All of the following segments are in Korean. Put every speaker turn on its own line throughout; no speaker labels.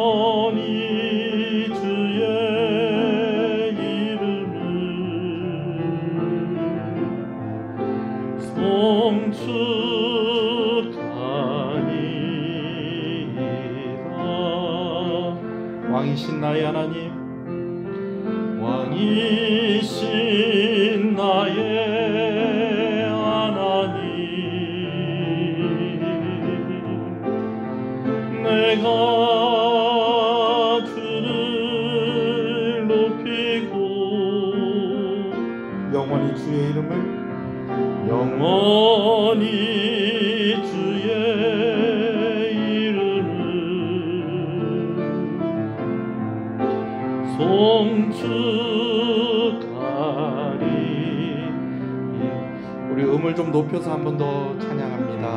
영원히 주의 이름을 송축하리이다. 왕이신 나의 하나님, 왕이신 나의 내가 주를 높이고 영원히 주의 이름을 송축하리. 우리 음을 좀 높여서 한 번 더 찬양합니다.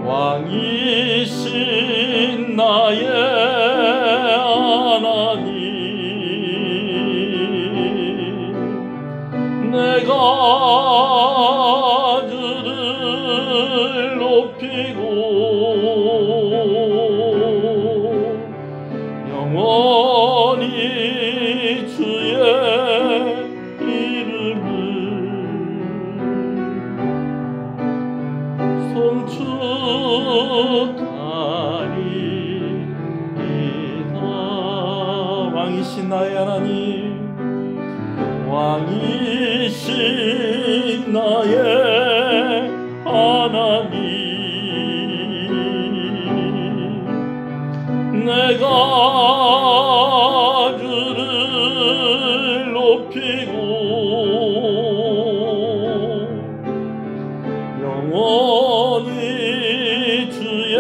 왕이신 나의 하나님, 내가 주를 높이고 영원히 주의 이름을 송축하리이다. 왕이신 나의 하나님, 왕이신 나의 하나님, 내가 주를 높이고 영원히 주의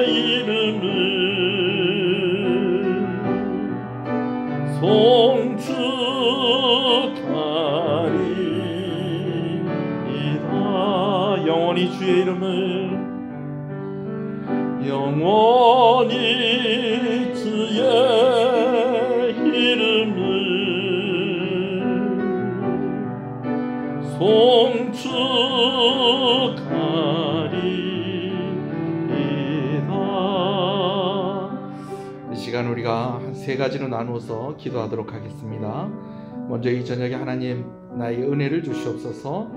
이름을 송축하리이다. 영원히 주의 이름을 영원히 주의 이름을 송축하리이다. 이 시간 우리가 한 세 가지로 나누어서 기도하도록 하겠습니다. 먼저 이 저녁에 하나님 나에게 은혜를 주시옵소서,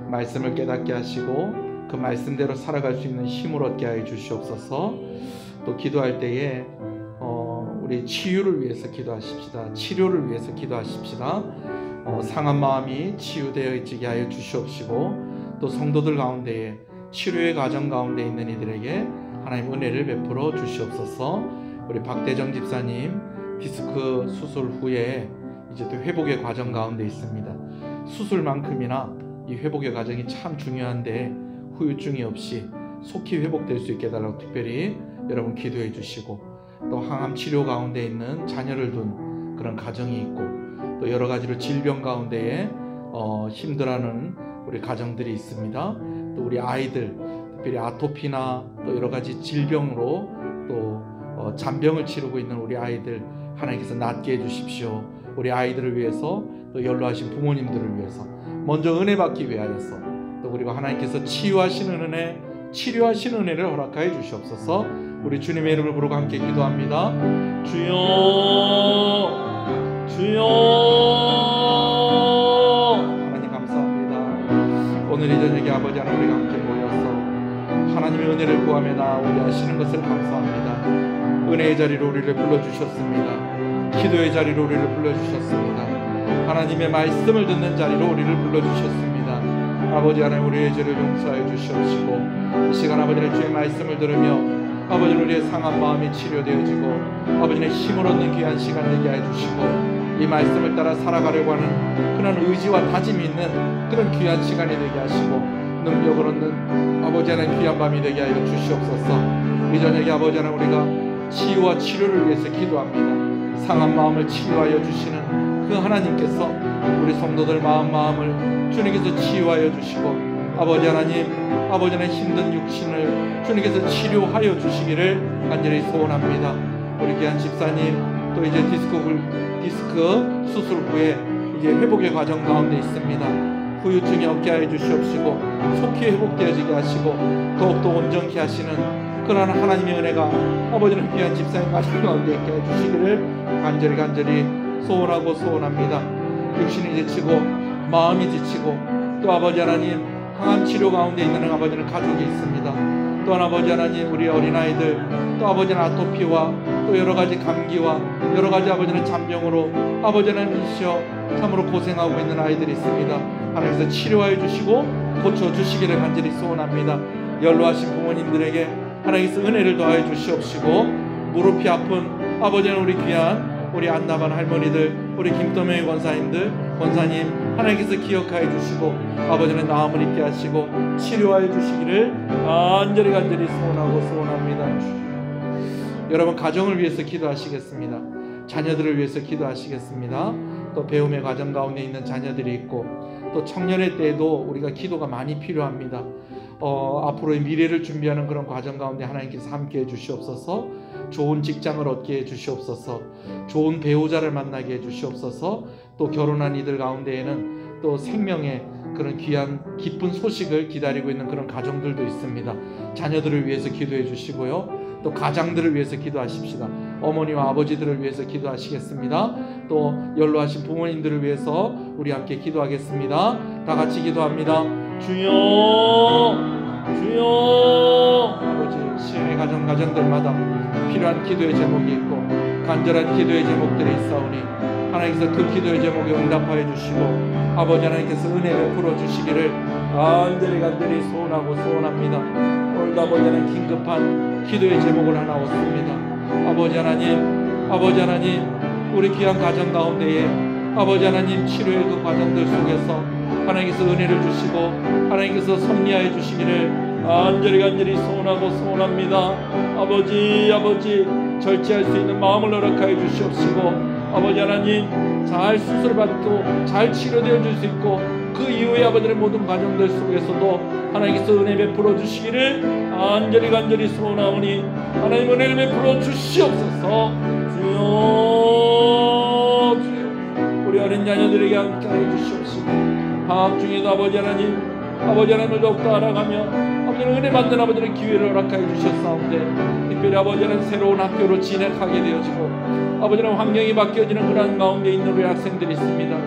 말씀을 깨닫게 하시고 그 말씀대로 살아갈 수 있는 힘을 얻게 하여 주시옵소서. 또 기도할 때에 우리 치유를 위해서 기도하십시다. 치료를 위해서 기도하십시다. 상한 마음이 치유되어지게 하여 주시옵시고, 또 성도들 가운데에 치료의 과정 가운데 있는 이들에게 하나님 은혜를 베풀어 주시옵소서. 우리 박대정 집사님 디스크 수술 후에 이제 또 회복의 과정 가운데 있습니다. 수술만큼이나 이 회복의 과정이 참 중요한데 후유증이 없이 속히 회복될 수 있게 해달라고 특별히 여러분 기도해 주시고, 또 항암 치료 가운데 있는 자녀를 둔 그런 가정이 있고, 또 여러 가지로 질병 가운데에 힘들어하는 우리 가정들이 있습니다. 또 우리 아이들, 특별히 아토피나 또 여러 가지 질병으로 또 잔병을 치르고 있는 우리 아이들 하나님께서 낫게 해주십시오. 우리 아이들을 위해서, 또 연로하신 부모님들을 위해서 먼저 은혜 받기 위하여서, 또 그리고 하나님께서 치유하시는 은혜, 치료하시는 은혜를 허락하여 주시옵소서. 우리 주님의 이름을 부르고 함께 기도합니다. 주여, 주여. 하나님 감사합니다. 오늘 이 저녁에 아버지 하나님 우리가 함께 모여서 하나님의 은혜를 구하며 나아오게 하시는 것을 감사합니다. 은혜의 자리로 우리를 불러주셨습니다. 기도의 자리로 우리를 불러주셨습니다. 하나님의 말씀을 듣는 자리로 우리를 불러주셨습니다. 아버지 하나님 우리의 죄를 용서하여 주시옵시고, 이 시간 아버지의 주의 말씀을 들으며 아버지는 우리의 상한 마음이 치료되어지고 아버지의 힘을 얻는 귀한 시간 되게 하여 주시고, 이 말씀을 따라 살아가려고 하는 그런 의지와 다짐이 있는 그런 귀한 시간이 되게 하시고, 능력을 얻는 아버지 하나님 귀한 밤이 되게 하여 주시옵소서. 이 저녁에 아버지 하나님 우리가 치유와 치료를 위해서 기도합니다. 상한 마음을 치유하여 주시는 그 하나님께서 우리 성도들 마음을 주님께서 치유하여 주시고, 아버지 하나님 아버지의 힘든 육신을 주님께서 치료하여 주시기를 간절히 소원합니다. 우리 귀한 집사님 또 이제 디스크 수술 후에 이제 회복의 과정 가운데 있습니다. 후유증이 없게 하여 주시옵시고 속히 회복되어지게 하시고 더욱더 온전케 하시는 그러한 하나님의 은혜가 아버지는 귀한 집사님 가정 가운데 있게 해주시기를 간절히 소원하고 소원합니다. 육신이 지치고 마음이 지치고 또 아버지 하나님 항암 치료 가운데 있는 아버지는 가족이 있습니다. 또한 아버지 하나님 우리 어린아이들 또 아버지는 아토피와 또 여러가지 감기와 여러가지 아버지는 잔병으로 아버지 하나님이시여 참으로 고생하고 있는 아이들이 있습니다. 하나님께서 치료하여 주시고 고쳐주시기를 간절히 소원합니다. 연로하신 부모님들에게 하나님께서 은혜를 더하여 주시옵시고 무릎이 아픈 아버지는 우리 귀한 우리 안나반 할머니들 우리 김도명의 권사님 하나님께서 기억하여 주시고 아버지는 나음을 있게 하시고 치료하여 주시기를 간절히 소원합니다. 여러분 가정을 위해서 기도하시겠습니다. 자녀들을 위해서 기도하시겠습니다. 또 배움의 과정 가운데 있는 자녀들이 있고 또 청년의 때에도 우리가 기도가 많이 필요합니다. 앞으로의 미래를 준비하는 그런 과정 가운데 하나님께서 함께 해주시옵소서. 좋은 직장을 얻게 해주시옵소서. 좋은 배우자를 만나게 해주시옵소서. 또 결혼한 이들 가운데에는 또 생명의 그런 귀한 기쁜 소식을 기다리고 있는 그런 가정들도 있습니다. 자녀들을 위해서 기도해 주시고요. 또 가장들을 위해서 기도하십시다. 어머니와 아버지들을 위해서 기도하시겠습니다. 또 연로하신 부모님들을 위해서 우리 함께 기도하겠습니다. 다 같이 기도합니다. 주여 아버지 시험의 가정들마다 필요한 기도의 제목이 있고 간절한 기도의 제목들이 있사오니 하나님께서 그 기도의 제목에 응답하여 주시고 아버지 하나님께서 은혜 베풀어 주시기를 간절히 소원합니다. 오늘도 아버지 하나님 긴급한 기도의 제목을 하나 얻습니다. 아버지 하나님 우리 귀한 가정 가운데에 아버지 하나님 치료의 그 과정들 속에서 하나님께서 은혜를 주시고 하나님께서 섭리하여 주시기를 간절히 소원합니다. 아버지 절제할 수 있는 마음을 허락하여 주시옵시고 아버지 하나님 잘 수술받고 잘 치료되어 줄 수 있고 그 이후에 아버지의 모든 과정들 속에서도 하나님께서 은혜 베풀어 주시기를 간절히 소원하오니 하나님 은혜를 베풀어 주시옵소서. 주여 우리 어린 자녀들에게 함께하여 주시옵시고 방학 중에도 아버지 하나님을 더욱더 알아가며 아버지는 은혜 받는 아버지는 기회를 허락하여 주셨사온데 특별히 아버지는 새로운 학교로 진학하게 되어지고 아버지는 환경이 바뀌어지는 그런 가운데 있는 우리 학생들이 있습니다.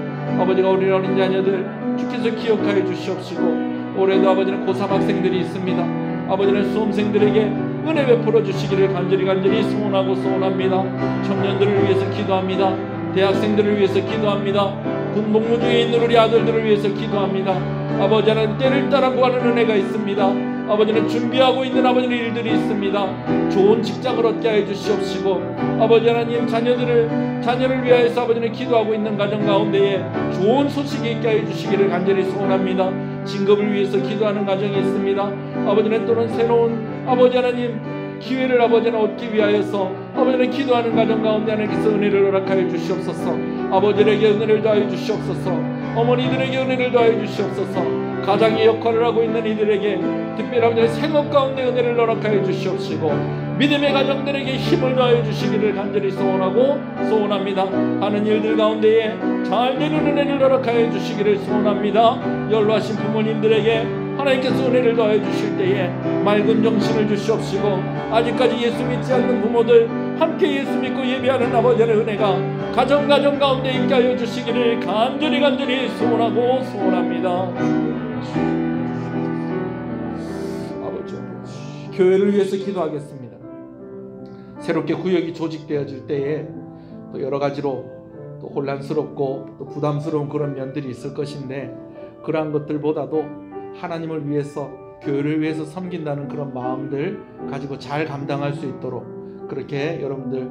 아버지가 우리 어린 자녀들 주께서 기억하여 주시옵시고 올해도 아버지는 고3 학생들이 있습니다. 아버지는 수험생들에게 은혜 베풀어 주시기를 간절히 소원합니다. 청년들을 위해서 기도합니다. 대학생들을 위해서 기도합니다. 군복무 중에 있는 우리 아들들을 위해서 기도합니다. 아버지 하나님 때를 따라 구하는 은혜가 있습니다. 아버지는 준비하고 있는 아버지의 일들이 있습니다. 좋은 직장을 얻게 하여 주시옵시고 아버지 하나님 자녀를 위하여서 아버지는 기도하고 있는 가정 가운데에 좋은 소식이 있게 하여 주시기를 간절히 소원합니다. 진급을 위해서 기도하는 가정이 있습니다. 아버지는 또는 새로운 아버지 하나님 기회를 아버지는 얻기 위하여서 아버지는 기도하는 가정 가운데 하나님께서 은혜를 허락하여 주시옵소서. 아버지에게 은혜를 더하여 주시옵소서. 어머니들에게 은혜를 더하여 주시옵소서. 가장의 역할을 하고 있는 이들에게 특별히 아버지의 생업 가운데 은혜를 허락하여 주시옵시고 믿음의 가정들에게 힘을 더하여 주시기를 간절히 소원합니다. 하는 일들 가운데에 잘되는 은혜를 허락하여 주시기를 소원합니다. 연로하신 부모님들에게 하나님께서 은혜를 더하여 주실 때에 맑은 정신을 주시옵시고 아직까지 예수 믿지 않는 부모들 함께 예수 믿고 예배하는 아버지의 은혜가 가정 가운데 있게 하여 주시기를 간절히 소원합니다. 아버지 교회를 위해서 기도하겠습니다. 새롭게 구역이 조직되어질 때에 또 여러 가지로 또 혼란스럽고 또 부담스러운 그런 면들이 있을 것인데 그러한 것들보다도 하나님을 위해서 교회를 위해서 섬긴다는 그런 마음들 가지고 잘 감당할 수 있도록 그렇게 여러분들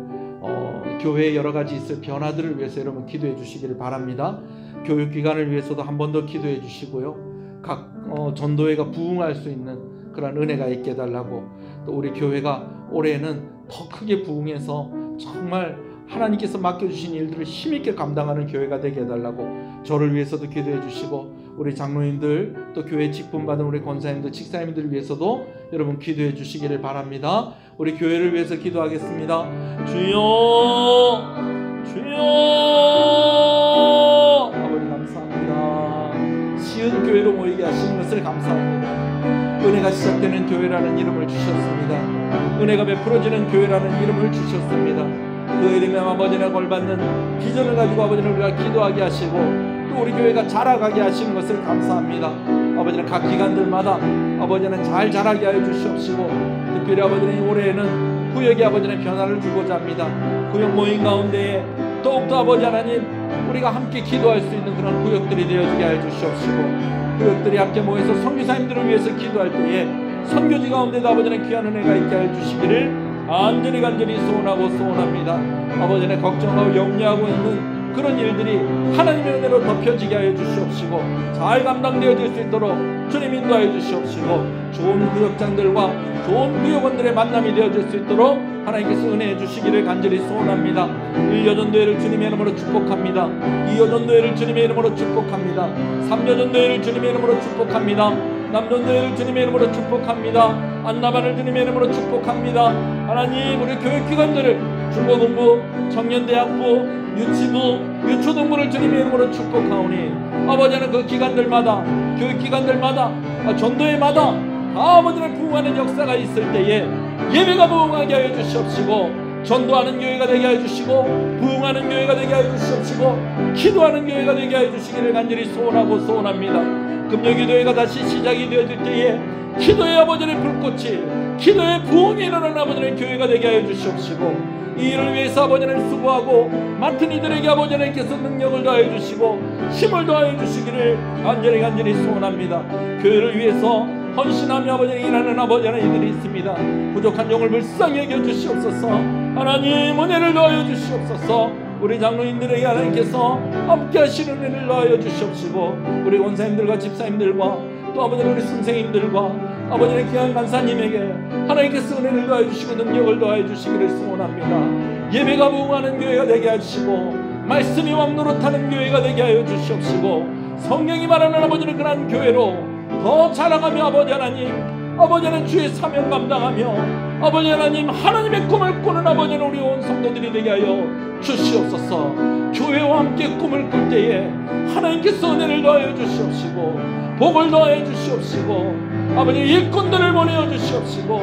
교회에 여러 가지 있을 변화들을 위해서 여러분 기도해 주시기를 바랍니다. 교육기관을 위해서도 한 번 더 기도해 주시고요. 각 전도회가 부흥할 수 있는 그런 은혜가 있게 해달라고 또 우리 교회가 올해는 더 크게 부흥해서 정말 하나님께서 맡겨주신 일들을 힘있게 감당하는 교회가 되게 해달라고 저를 위해서도 기도해 주시고 우리 장로님들 또 교회 직분받은 우리 권사님들 직사님들을 위해서도 여러분 기도해 주시기를 바랍니다. 우리 교회를 위해서 기도하겠습니다. 주여 아버지 감사합니다. 시은 것을 감사합니다. 은혜가 시작되는 교회라는 이름을 주셨습니다. 은혜가 베풀어지는 교회라는 이름을 주셨습니다. 그 이름에 아버지는 벌받는 비전을 가지고 아버지는 우리가 기도하게 하시고 또 우리 교회가 자라가게 하시는 것을 감사합니다. 아버지는 각 기간들마다 아버지는 잘 자라게 하여 주시옵시고 특별히 아버지는 올해에는 구역의 아버지는 변화를 주고자 합니다. 구역 모임 가운데에 더욱더 아버지 하나님 우리가 함께 기도할 수 있는 그런 구역들이 되어지게 하여 주시옵시고 구역들이 함께 모여서 선교사님들을 위해서 기도할 때에 선교지 가운데도 아버지는 귀한 은혜가 있게 하여 주시기를 간절히 소원하고 소원합니다. 아버지는 걱정하고 염려하고 있는 그런 일들이 하나님의 은혜로 덮여지게 하여 주시옵시고 잘 감당되어질 수 있도록 주님 인도하여 주시옵시고 좋은 구역장들과 좋은 구역원들의 만남이 되어질 수 있도록 하나님께서 은혜해 주시기를 간절히 소원합니다. 1여전도회를 주님의 이름으로 축복합니다. 2여전도회를 주님의 이름으로 축복합니다. 3여전도회를 주님의 이름으로 축복합니다. 남전도회를 주님의 이름으로 축복합니다. 안나반을 주님의 이름으로 축복합니다. 하나님 우리 교육기관들을 중고등부, 청년대학부, 유치부, 유초등부를 주님의 이름으로 축복하오니 아버지는 그 기관들마다 교육기관들마다 전도회마다 다 아버지는 부흥하는 역사가 있을 때에 예배가 부흥하게 하여 주시옵시고 전도하는 교회가 되게 하여 주시고 부흥하는 교회가 되게 하여 주시옵시고 기도하는 교회가 되게 하여 주시기를 간절히 소원하고 소원합니다. 금요기도회가 다시 시작이 되어질 때에 기도의 아버지의 불꽃이 기도의 부흥이 일어나는 아버지의 교회가 되게 하여 주시옵시고 이 일을 위해서 아버지는 수고하고 맡은 이들에게 아버지께서 능력을 더하여 주시고 힘을 더하여 주시기를 간절히 소원합니다. 교회를 위해서 헌신하며 아버지 일하는 아버지 하나님들이 있습니다. 부족한 영을 불쌍히 여겨 주시옵소서. 하나님 은혜를 더하여 주시옵소서. 우리 장로님들에게 하나님께서 함께 하시는 은혜를 더하여 주시옵시고 우리 원사님들과 집사님들과 또 아버지 우리 선생님들과 아버지의 귀한 간사님에게 하나님께서 은혜를 더하여 주시고 능력을 더하여 주시기를 소원합니다. 예배가 부흥하는 교회가 되게 하시고 말씀이 왕노릇하는 교회가 되게 하여 주시옵시고 성령이 말하는 아버지는 그런 교회로 더 자라가며 아버지 하나님 주의 사명 감당하며 아버지 하나님 하나님의 꿈을 꾸는 아버지는 우리 온 성도들이 되게 하여 주시옵소서. 교회와 함께 꿈을 꿀 때에 하나님께서 은혜를 더하여 주시옵시고 복을 더하여 주시옵시고 아버지 일꾼들을 보내어 주시옵시고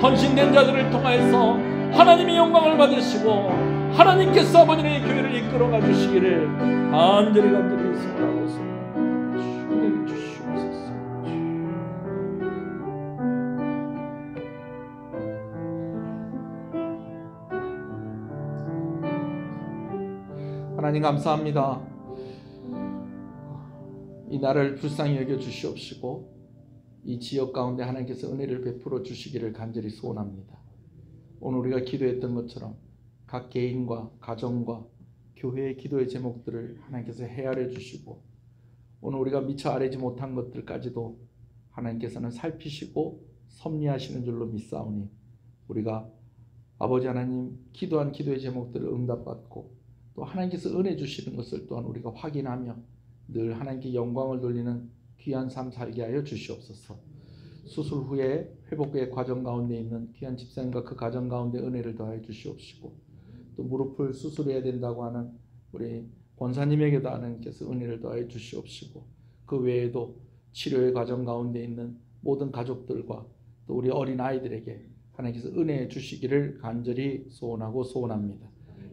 헌신된 자들을 통하여서 하나님의 영광을 받으시고 하나님께서 아버지의 교회를 이끌어가 주시기를 간절히 소원하고 은혜를 주시옵소서. 하나님 감사합니다. 이 나라를 불쌍히 여겨 주시옵시고 이 지역 가운데 하나님께서 은혜를 베풀어 주시기를 간절히 소원합니다. 오늘 우리가 기도했던 것처럼 각 개인과 가정과 교회의 기도의 제목들을 하나님께서 헤아려 주시고 오늘 우리가 미처 알지 못한 것들까지도 하나님께서는 살피시고 섭리하시는 줄로 믿사오니 우리가 아버지 하나님 기도한 기도의 제목들을 응답받고 또 하나님께서 은혜 주시는 것을 또한 우리가 확인하며 늘 하나님께 영광을 돌리는 귀한 삶 살게 하여 주시옵소서. 수술 후에 회복의 과정 가운데 있는 귀한 집사님과 그 가정 가운데 은혜를 더하여 주시옵시고 또 무릎을 수술해야 된다고 하는 우리 권사님에게도 하나님께서 은혜를 더하여 주시옵시고 그 외에도 치료의 과정 가운데 있는 모든 가족들과 또 우리 어린 아이들에게 하나님께서 은혜 주시기를 간절히 소원하고 소원합니다.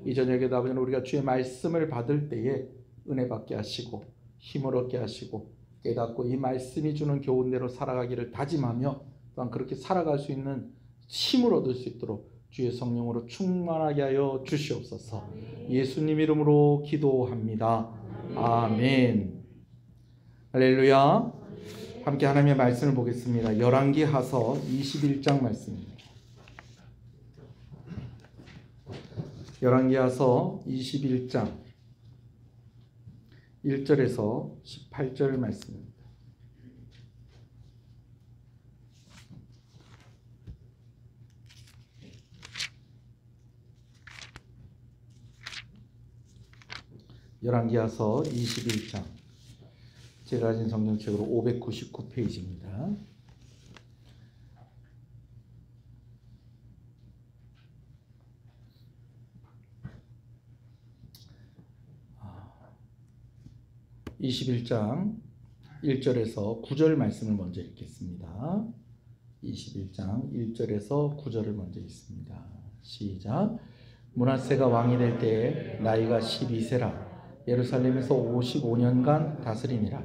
이 저녁에도 아버지는 우리가 주의 말씀을 받을 때에 은혜 받게 하시고 힘을 얻게 하시고 깨닫고 이 말씀이 주는 교훈대로 살아가기를 다짐하며 또한 그렇게 살아갈 수 있는 힘을 얻을 수 있도록 주의 성령으로 충만하게 하여 주시옵소서. 예수님 이름으로 기도합니다. 아멘. 할렐루야. 함께 하나님의 말씀을 보겠습니다. 열왕기하서 21장 말씀입니다. 열왕기하서 21장 1절에서 18절 말씀입니다. 열왕기하서 21장 제가 가진 성경책으로 599페이지입니다. (21장) 1절에서 9절 말씀을 먼저 읽겠습니다. 21장 1절에서 9절을 먼저 읽습니다. 시작. 므낫세가 왕이 될 때에 나이가 12세라 예루살렘에서 55년간 다스리니라.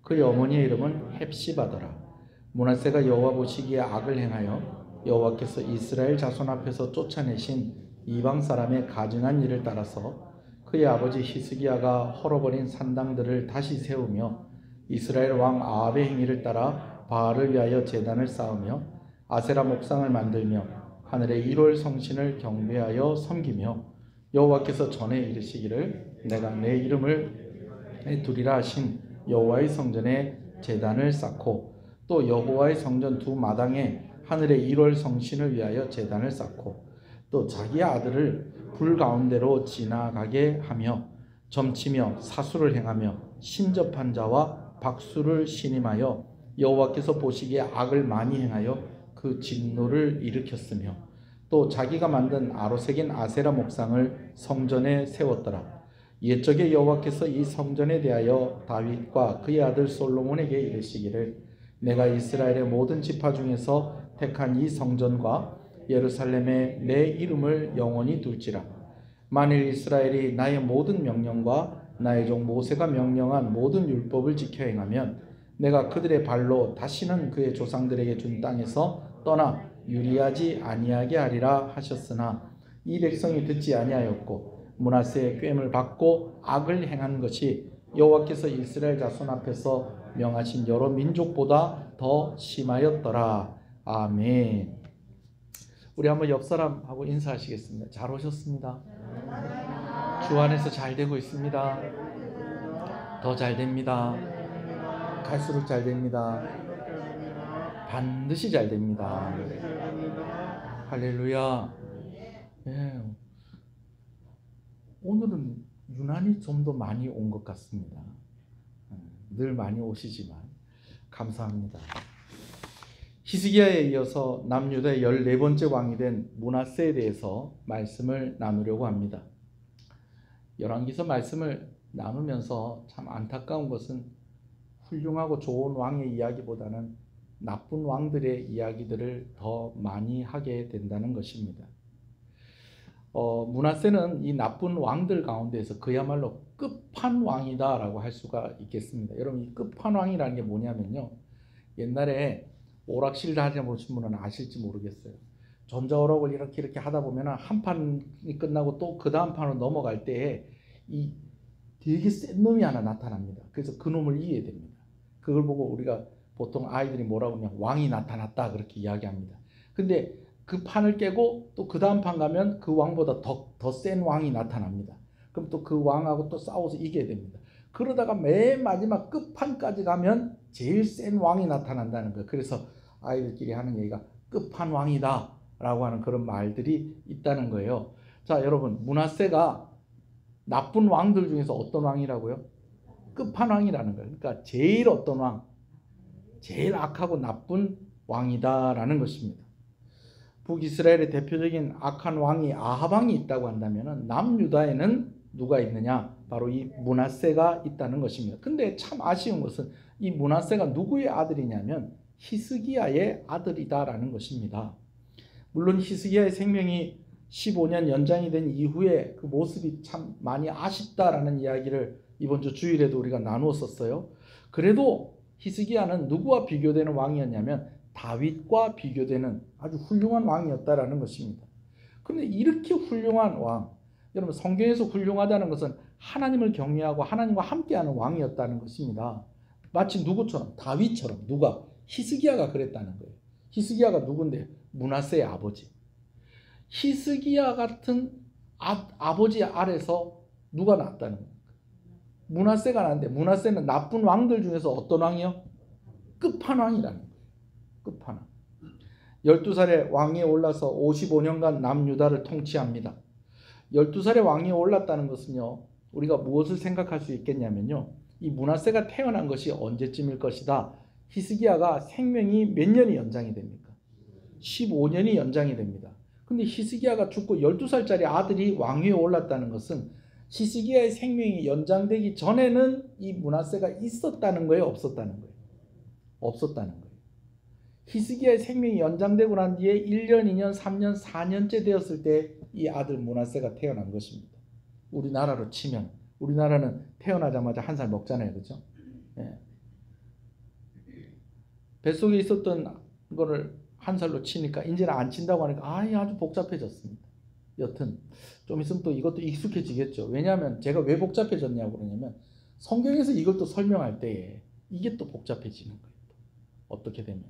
그의 어머니의 이름은 헵시바더라. 므낫세가 여호와 보시기에 악을 행하여 여호와께서 이스라엘 자손 앞에서 쫓아내신 이방 사람의 가증한 일을 따라서 그의 아버지 히스기야가 헐어버린 산당들을 다시 세우며 이스라엘 왕 아합의 행위를 따라 바알을 위하여 제단을 쌓으며 아세라 목상을 만들며 하늘의 1월 성신을 경배하여 섬기며 여호와께서 전에 이르시기를 내가 내 이름을 두리라 하신 여호와의 성전에 제단을 쌓고 또 여호와의 성전 두 마당에 하늘의 1월 성신을 위하여 제단을 쌓고 또 자기 아들을 불 가운데로 지나가게 하며 점치며 사수를 행하며 신접한 자와 박수를 신임하여 여호와께서 보시기에 악을 많이 행하여 그 진노를 일으켰으며 또 자기가 만든 아로색인 아세라 목상을 성전에 세웠더라. 옛적에 여호와께서 이 성전에 대하여 다윗과 그의 아들 솔로몬에게 이르시기를 내가 이스라엘의 모든 지파 중에서 택한 이 성전과 예루살렘에 내 이름을 영원히 둘지라. 만일 이스라엘이 나의 모든 명령과 나의 종 모세가 명령한 모든 율법을 지켜 행하면 내가 그들의 발로 다시는 그의 조상들에게 준 땅에서 떠나 유리하지 아니하게 하리라 하셨으나 이 백성이 듣지 아니하였고 므낫세의 꾀임을 받고 악을 행한 것이 여호와께서 이스라엘 자손 앞에서 명하신 여러 민족보다 더 심하였더라. 아멘. 우리 한번 옆 사람하고 인사하시겠습니다. 잘 오셨습니다. 주 안에서 잘 되고 있습니다. 더 잘 됩니다. 갈수록 잘 됩니다. 반드시 잘 됩니다. 할렐루야. 예. 오늘은 유난히 좀 더 많이 온 것 같습니다. 늘 많이 오시지만 감사합니다. 히스기야에 이어서 남유다의 14번째 왕이 된 므낫세에 대해서 말씀을 나누려고 합니다. 열왕기서 말씀을 나누면서 참 안타까운 것은 훌륭하고 좋은 왕의 이야기보다는 나쁜 왕들의 이야기들을 더 많이 하게 된다는 것입니다. 므낫세는 이 나쁜 왕들 가운데서 그야말로 끝판왕이다라고 할 수가 있겠습니다. 여러분, 이 끝판왕이라는 게 뭐냐면요, 옛날에 오락실 다녀보신 분은 아실지 모르겠어요. 전자오락을 이렇게 하다 보면 한 판이 끝나고 또 그 다음 판으로 넘어갈 때에 이 되게 센 놈이 하나 나타납니다. 그래서 그 놈을 이겨야 됩니다. 그걸 보고 우리가 보통 아이들이 뭐라고 하면 왕이 나타났다 그렇게 이야기합니다. 근데 그 판을 깨고 또 그 다음 판 가면 그 왕보다 더 센 왕이 나타납니다. 그럼 또 그 왕하고 또 싸워서 이겨야 됩니다. 그러다가 맨 마지막 끝판까지 가면 제일 센 왕이 나타난다는 거예요. 그래서 아이들끼리 하는 얘기가 끝판왕이다 라고 하는 그런 말들이 있다는 거예요. 자, 여러분, 므낫세가 나쁜 왕들 중에서 어떤 왕이라고요? 끝판왕이라는 거예요. 그러니까 제일 어떤 왕? 제일 악하고 나쁜 왕이다라는 것입니다. 북이스라엘의 대표적인 악한 왕이 아합 왕이 있다고 한다면 남유다에는 누가 있느냐? 바로 이 므낫세가 있다는 것입니다. 근데 참 아쉬운 것은 이 므낫세가 누구의 아들이냐면 히스기야의 아들이다라는 것입니다. 물론 히스기야의 생명이 15년 연장이 된 이후에 그 모습이 참 많이 아쉽다라는 이야기를 이번 주 주일에도 우리가 나누었었어요. 그래도 히스기야는 누구와 비교되는 왕이었냐면 다윗과 비교되는 아주 훌륭한 왕이었다라는 것입니다. 그런데 이렇게 훌륭한 왕, 여러분, 성경에서 훌륭하다는 것은 하나님을 경외하고 하나님과 함께하는 왕이었다는 것입니다. 마치 누구처럼? 다윗처럼. 누가? 히스기야가 그랬다는 거예요. 히스기야가 누군데? 므낫세의 아버지. 히스기야 같은 아버지 아래서 누가 났다는 거예요? 므낫세가 났는데, 므낫세는 나쁜 왕들 중에서 어떤 왕이요? 끝판왕이라는 거예요. 끝판왕. 12살에 왕위에 올라서 55년간 남유다를 통치합니다. 12살에 왕위에 올랐다는 것은요, 우리가 무엇을 생각할 수 있겠냐면요, 이 므낫세가 태어난 것이 언제쯤일 것이다. 히스기야가 생명이 몇 년이 연장이 됩니까? 15년이 연장이 됩니다. 근데 히스기야가 죽고 12살짜리 아들이 왕위에 올랐다는 것은 히스기야의 생명이 연장되기 전에는 이 므낫세가 있었다는 거예요, 없었다는 거예요? 없었다는 거예요. 히스기야의 생명이 연장되고 난 뒤에 1년, 2년, 3년, 4년째 되었을 때 이 아들 므낫세가 태어난 것입니다. 우리나라로 치면 우리나라는 태어나자마자 한 살 먹잖아요, 그렇죠? 예. 뱃속에 있었던 거를 한 살로 치니까 이제는 안 친다고 하니까 아주 복잡해졌습니다. 여튼 좀 있으면 또 이것도 익숙해지겠죠. 왜냐하면 제가 왜 복잡해졌냐고 그러냐면 성경에서 이걸 또 설명할 때에 이게 또 복잡해지는 거예요. 어떻게 되는지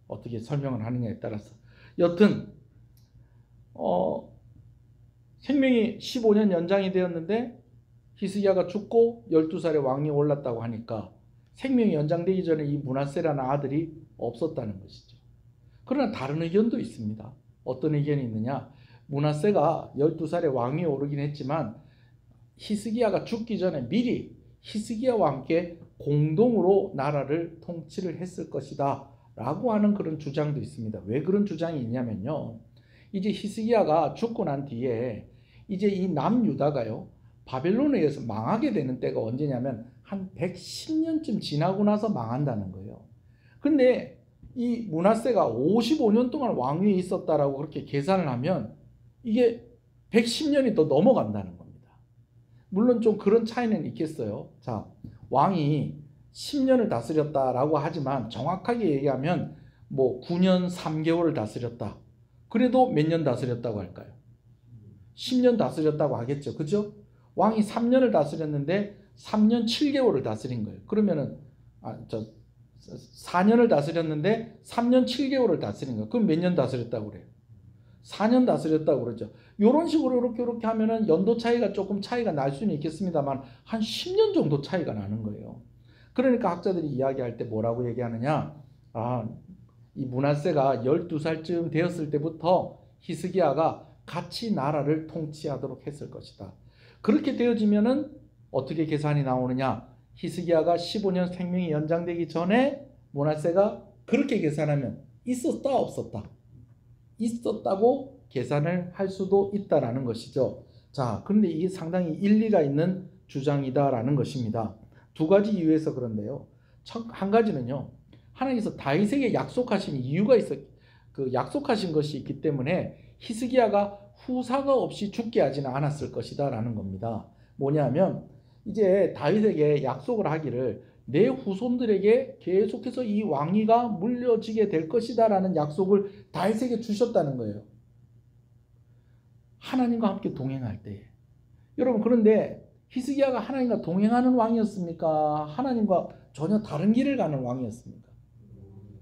어떻게 설명을 하느냐에 따라서 여튼 생명이 15년 연장이 되었는데 히스기야가 죽고 12살에 왕이 올랐다고 하니까 생명이 연장되기 전에 이 므낫세라는 아들이 없었다는 것이죠. 그러나 다른 의견도 있습니다. 어떤 의견이 있느냐? 므낫세가 12살에 왕이 오르긴 했지만 히스기야가 죽기 전에 미리 히스기야와 함께 공동으로 나라를 통치를 했을 것이다 라고 하는 그런 주장도 있습니다. 왜 그런 주장이 있냐면요, 이제 히스기야가 죽고 난 뒤에 이제 이 남유다가요 바벨론에 의해서 망하게 되는 때가 언제냐면 한 110년쯤 지나고 나서 망한다는 거예요. 근데 이 므낫세가 55년 동안 왕위에 있었다라고 그렇게 계산을 하면 이게 110년이 더 넘어간다는 겁니다. 물론 좀 그런 차이는 있겠어요. 자, 왕이 10년을 다스렸다라고 하지만 정확하게 얘기하면 뭐 9년 3개월을 다스렸다. 그래도 몇 년 다스렸다고 할까요? 10년 다스렸다고 하겠죠. 그죠? 왕이 3년을 다스렸는데 3년 7개월을 다스린 거예요. 그러면은 4년을 다스렸는데 3년 7개월을 다스린 거예요. 그럼 몇 년 다스렸다고 그래요? 4년 다스렸다고 그러죠. 이런 식으로 이렇게 하면은 연도 차이가 조금 차이가 날 수는 있겠습니다만 한 10년 정도 차이가 나는 거예요. 그러니까 학자들이 이야기할 때 뭐라고 얘기하느냐? 이 므낫세가 12살쯤 되었을 때부터 히스기야가 같이 나라를 통치하도록 했을 것이다. 그렇게 되어지면은 어떻게 계산이 나오느냐? 히스기야가 15년 생명이 연장되기 전에 므낫세가 그렇게 계산하면 있었다 없었다? 있었다고 계산을 할 수도 있다라는 것이죠. 자, 그런데 이게 상당히 일리가 있는 주장이다라는 것입니다. 두 가지 이유에서 그런데요. 한 가지는요, 하나님께서 다윗에게 약속하신 이유가 있어, 그 약속하신 것이 있기 때문에 히스기야가 후사가 없이 죽게 하지는 않았을 것이다라는 겁니다. 뭐냐면 이제 다윗에게 약속을 하기를 내 후손들에게 계속해서 이 왕위가 물려지게 될 것이다라는 약속을 다윗에게 주셨다는 거예요. 하나님과 함께 동행할 때. 여러분, 그런데 히스기야가 하나님과 동행하는 왕이었습니까? 하나님과 전혀 다른 길을 가는 왕이었습니까?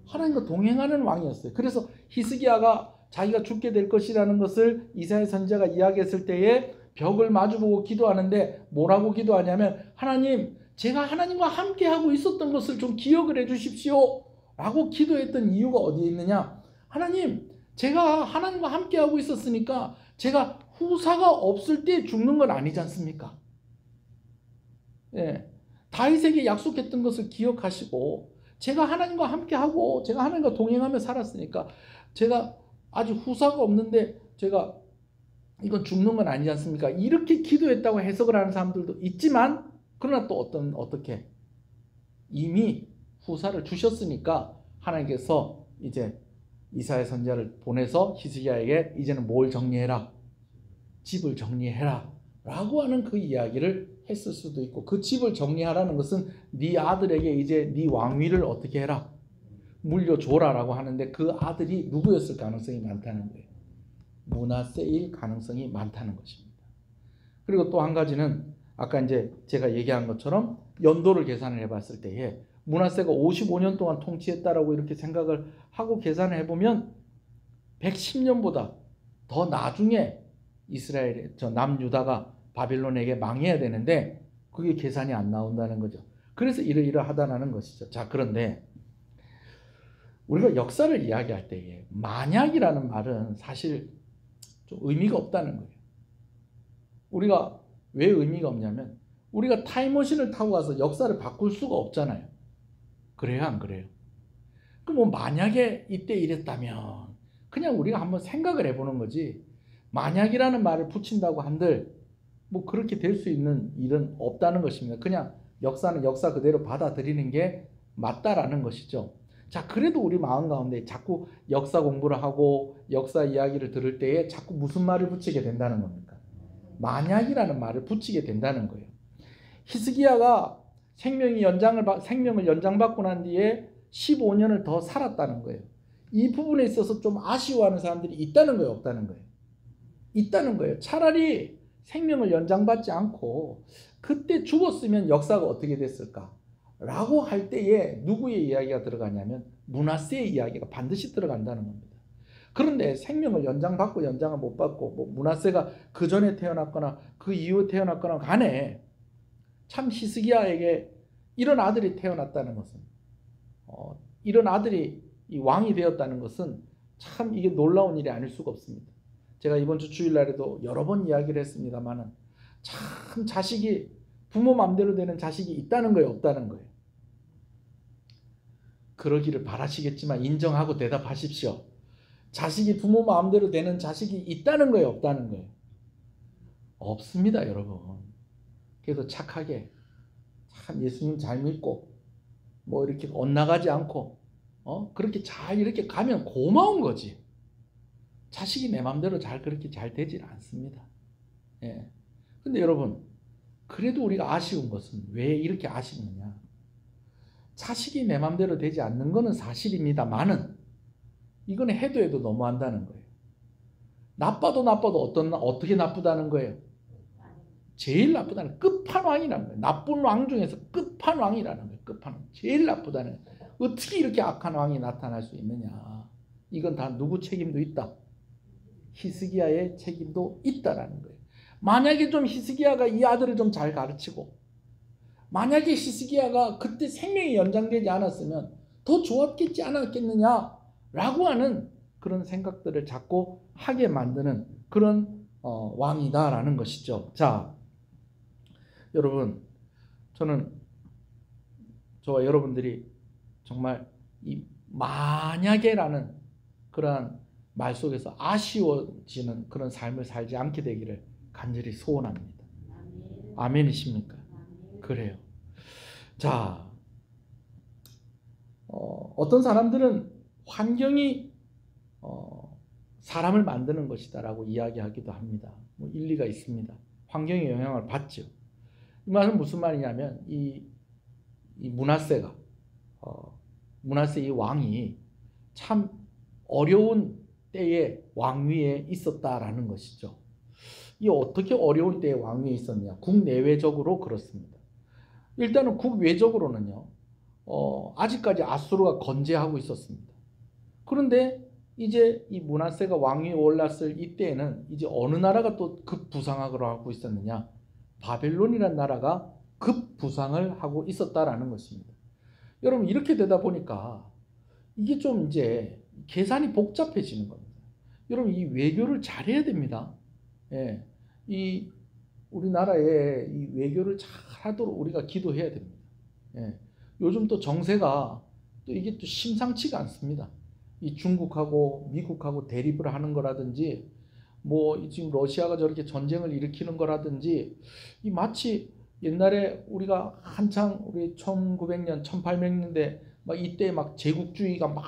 하나님과 동행하는 왕이었어요. 그래서 히스기야가 자기가 죽게 될 것이라는 것을 이사야 선지자가 이야기했을 때에 벽을 마주보고 기도하는데 뭐라고 기도하냐면, 하나님, 제가 하나님과 함께 하고 있었던 것을 좀 기억을 해 주십시오 라고 기도했던 이유가 어디에 있느냐? 하나님, 제가 하나님과 함께 하고 있었으니까 제가 후사가 없을 때 죽는 건 아니지 않습니까? 예, 다윗에게 약속했던 것을 기억하시고 제가 하나님과 함께하고 제가 하나님과 동행하며 살았으니까 제가 아직 후사가 없는데 제가 이건 죽는 건 아니지 않습니까? 이렇게 기도했다고 해석을 하는 사람들도 있지만, 그러나 또 어떻게 이미 후사를 주셨으니까 하나님께서 이제 이사야 선지자를 보내서 히스기야에게 이제는 뭘 정리해라? 집을 정리해라 라고 하는 그 이야기를 했을 수도 있고, 그 집을 정리하라는 것은 네 아들에게 이제 네 왕위를 어떻게 해라? 물려줘라 라고 하는데, 그 아들이 누구였을 가능성이 많다는 거예요. 므낫세일 가능성이 많다는 것입니다. 그리고 또 한 가지는 아까 이제 제가 얘기한 것처럼 연도를 계산을 해봤을 때에 므낫세가 55년 동안 통치했다라고 이렇게 생각을 하고 계산을 해보면 110년보다 더 나중에 이스라엘, 남유다가 바빌론에게 망해야 되는데 그게 계산이 안 나온다는 거죠. 그래서 이러이러하다는 것이죠. 자, 그런데 우리가 역사를 이야기할 때에 만약이라는 말은 사실 좀 의미가 없다는 거예요. 우리가 왜 의미가 없냐면 우리가 타임머신을 타고 가서 역사를 바꿀 수가 없잖아요. 그래요, 안 그래요? 그럼 뭐 만약에 이때 이랬다면 그냥 우리가 한번 생각을 해보는 거지, 만약이라는 말을 붙인다고 한들 뭐 그렇게 될 수 있는 일은 없다는 것입니다. 그냥 역사는 역사 그대로 받아들이는 게 맞다라는 것이죠. 자, 그래도 우리 마음 가운데 자꾸 역사 공부를 하고 역사 이야기를 들을 때에 자꾸 무슨 말을 붙이게 된다는 겁니까? 만약이라는 말을 붙이게 된다는 거예요. 히스기야가 생명을 연장받고 난 뒤에 15년을 더 살았다는 거예요. 이 부분에 있어서 좀 아쉬워하는 사람들이 있다는 거예요, 없다는 거예요? 있다는 거예요. 차라리 생명을 연장받지 않고 그때 죽었으면 역사가 어떻게 됐을까? 라고 할 때에 누구의 이야기가 들어가냐면 므낫세의 이야기가 반드시 들어간다는 겁니다. 그런데 생명을 연장받고 연장을 못 받고 뭐 므낫세가 그 전에 태어났거나 그 이후에 태어났거나 간에 참 히스기야에게 이런 아들이 태어났다는 것은 이런 아들이 이 왕이 되었다는 것은 참 이게 놀라운 일이 아닐 수가 없습니다. 제가 이번 주 주일날에도 여러 번 이야기를 했습니다만은 참 자식이 부모 마음대로 되는 자식이 있다는 거예요, 없다는 거예요? 그러기를 바라시겠지만 인정하고 대답하십시오. 자식이 부모 마음대로 되는 자식이 있다는 거예요, 없다는 거예요? 없습니다, 여러분. 그래도 착하게 참 예수님 잘 믿고 뭐 이렇게 엇나가지 않고 그렇게 잘 이렇게 가면 고마운 거지. 자식이 내 마음대로 그렇게 잘 되질 않습니다. 예. 근데 여러분, 그래도 우리가 아쉬운 것은 왜 이렇게 아쉽느냐? 자식이 내 마음대로 되지 않는 것은 사실입니다만은 이거는 해도 너무한다는 거예요. 나빠도 어떻게 나쁘다는 거예요? 제일 나쁘다는 끝판왕이라는 거예요. 나쁜 왕 중에서 끝판왕이라는 거예요. 끝판왕. 제일 나쁘다는 거예요. 어떻게 이렇게 악한 왕이 나타날 수 있느냐? 이건 다 누구 책임도 있다. 히스기야의 책임도 있다라는 거예요. 만약에 좀 히스기야가 이 아들을 좀 잘 가르치고 만약에 히스기야가 그때 생명이 연장되지 않았으면 더 좋았겠지 않았겠느냐라고 하는 그런 생각들을 자꾸 하게 만드는 그런 왕이다라는 것이죠. 자, 여러분, 저와 여러분들이 정말 이 만약에라는 그러한 말 속에서 아쉬워지는 그런 삶을 살지 않게 되기를 간절히 소원합니다. 아멘이십니까? 그래요. 자, 어떤 사람들은 환경이 사람을 만드는 것이다라고 이야기하기도 합니다. 뭐 일리가 있습니다. 환경의 영향을 받죠. 이 말은 무슨 말이냐면 이 므낫세가 므낫세 이 왕이 참 어려운 때에 왕위에 있었다라는 것이죠. 이 어떻게 어려운 때에 왕위에 있었냐? 국내외적으로 그렇습니다. 일단은 국외적으로는요. 아직까지 아수르가 건재하고 있었습니다. 그런데 이제 이 므낫세가 왕위에 올랐을 이때에는 이제 어느 나라가 또 급부상을 하고 있었느냐? 바벨론이라는 나라가 급부상을 하고 있었다라는 것입니다. 여러분, 이렇게 되다 보니까 이게 좀 이제 계산이 복잡해지는 겁니다. 여러분, 이 외교를 잘해야 됩니다. 예, 이 우리나라에 이 외교를 잘하도록 우리가 기도해야 됩니다. 예, 요즘 또 정세가 또 이게 또 심상치가 않습니다. 이 중국하고 미국하고 대립을 하는 거라든지 뭐 지금 러시아가 저렇게 전쟁을 일으키는 거라든지 이 마치 옛날에 우리가 한창 우리 1900년 1800년대 막 이때 막 제국주의가 막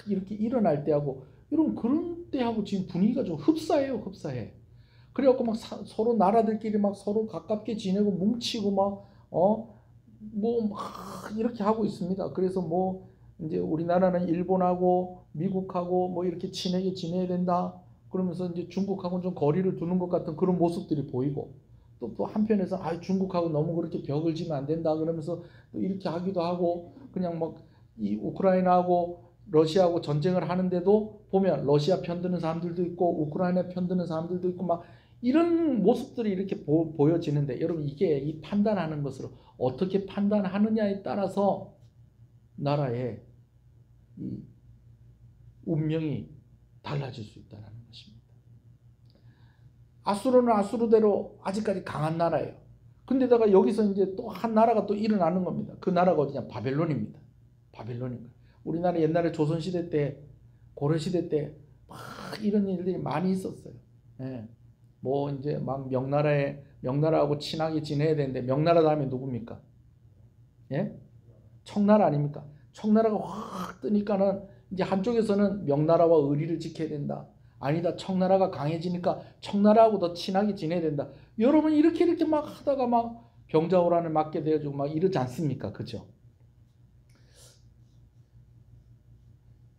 이렇게 일어날 때하고 여러분 그런 때하고 지금 분위기가 좀 흡사해. 그래갖고 막 서로 나라들끼리 막 서로 가깝게 지내고 뭉치고 뭐 막 이렇게 하고 있습니다. 그래서 뭐 이제 우리나라는 일본하고 미국하고 뭐 이렇게 친하게 지내야 된다. 그러면서 이제 중국하고는 좀 거리를 두는 것 같은 그런 모습들이 보이고 또 한편에서 중국하고 너무 그렇게 벽을 지면 안 된다 그러면서 또 이렇게 하기도 하고 그냥 막 이 우크라이나하고 러시아하고 전쟁을 하는데도 보면 러시아 편드는 사람들도 있고 우크라이나 편드는 사람들도 있고 막 이런 모습들이 이렇게 보여지는데 여러분 이게 이 판단하는 것으로 어떻게 판단하느냐에 따라서 나라의 이 운명이 달라질 수 있다는 것입니다. 아수르는 아수르대로 아직까지 강한 나라예요. 근데다가 여기서 이제 또 한 나라가 또 일어나는 겁니다. 그 나라가 어디냐? 바벨론입니다. 바벨론인 거예요. 우리나라 옛날에 조선시대 때 고려시대 때 막 이런 일들이 많이 있었어요. 예. 뭐 이제 막 명나라하고 친하게 지내야 되는데 명나라 다음에 누굽니까? 예? 청나라 아닙니까? 청나라가 확 뜨니까는 이제 한쪽에서는 명나라와 의리를 지켜야 된다. 아니다. 청나라가 강해지니까 청나라하고 더 친하게 지내야 된다. 여러분 이렇게 막 하다가 막 병자호란을 맞게 되어지고 막 이러지 않습니까? 그죠?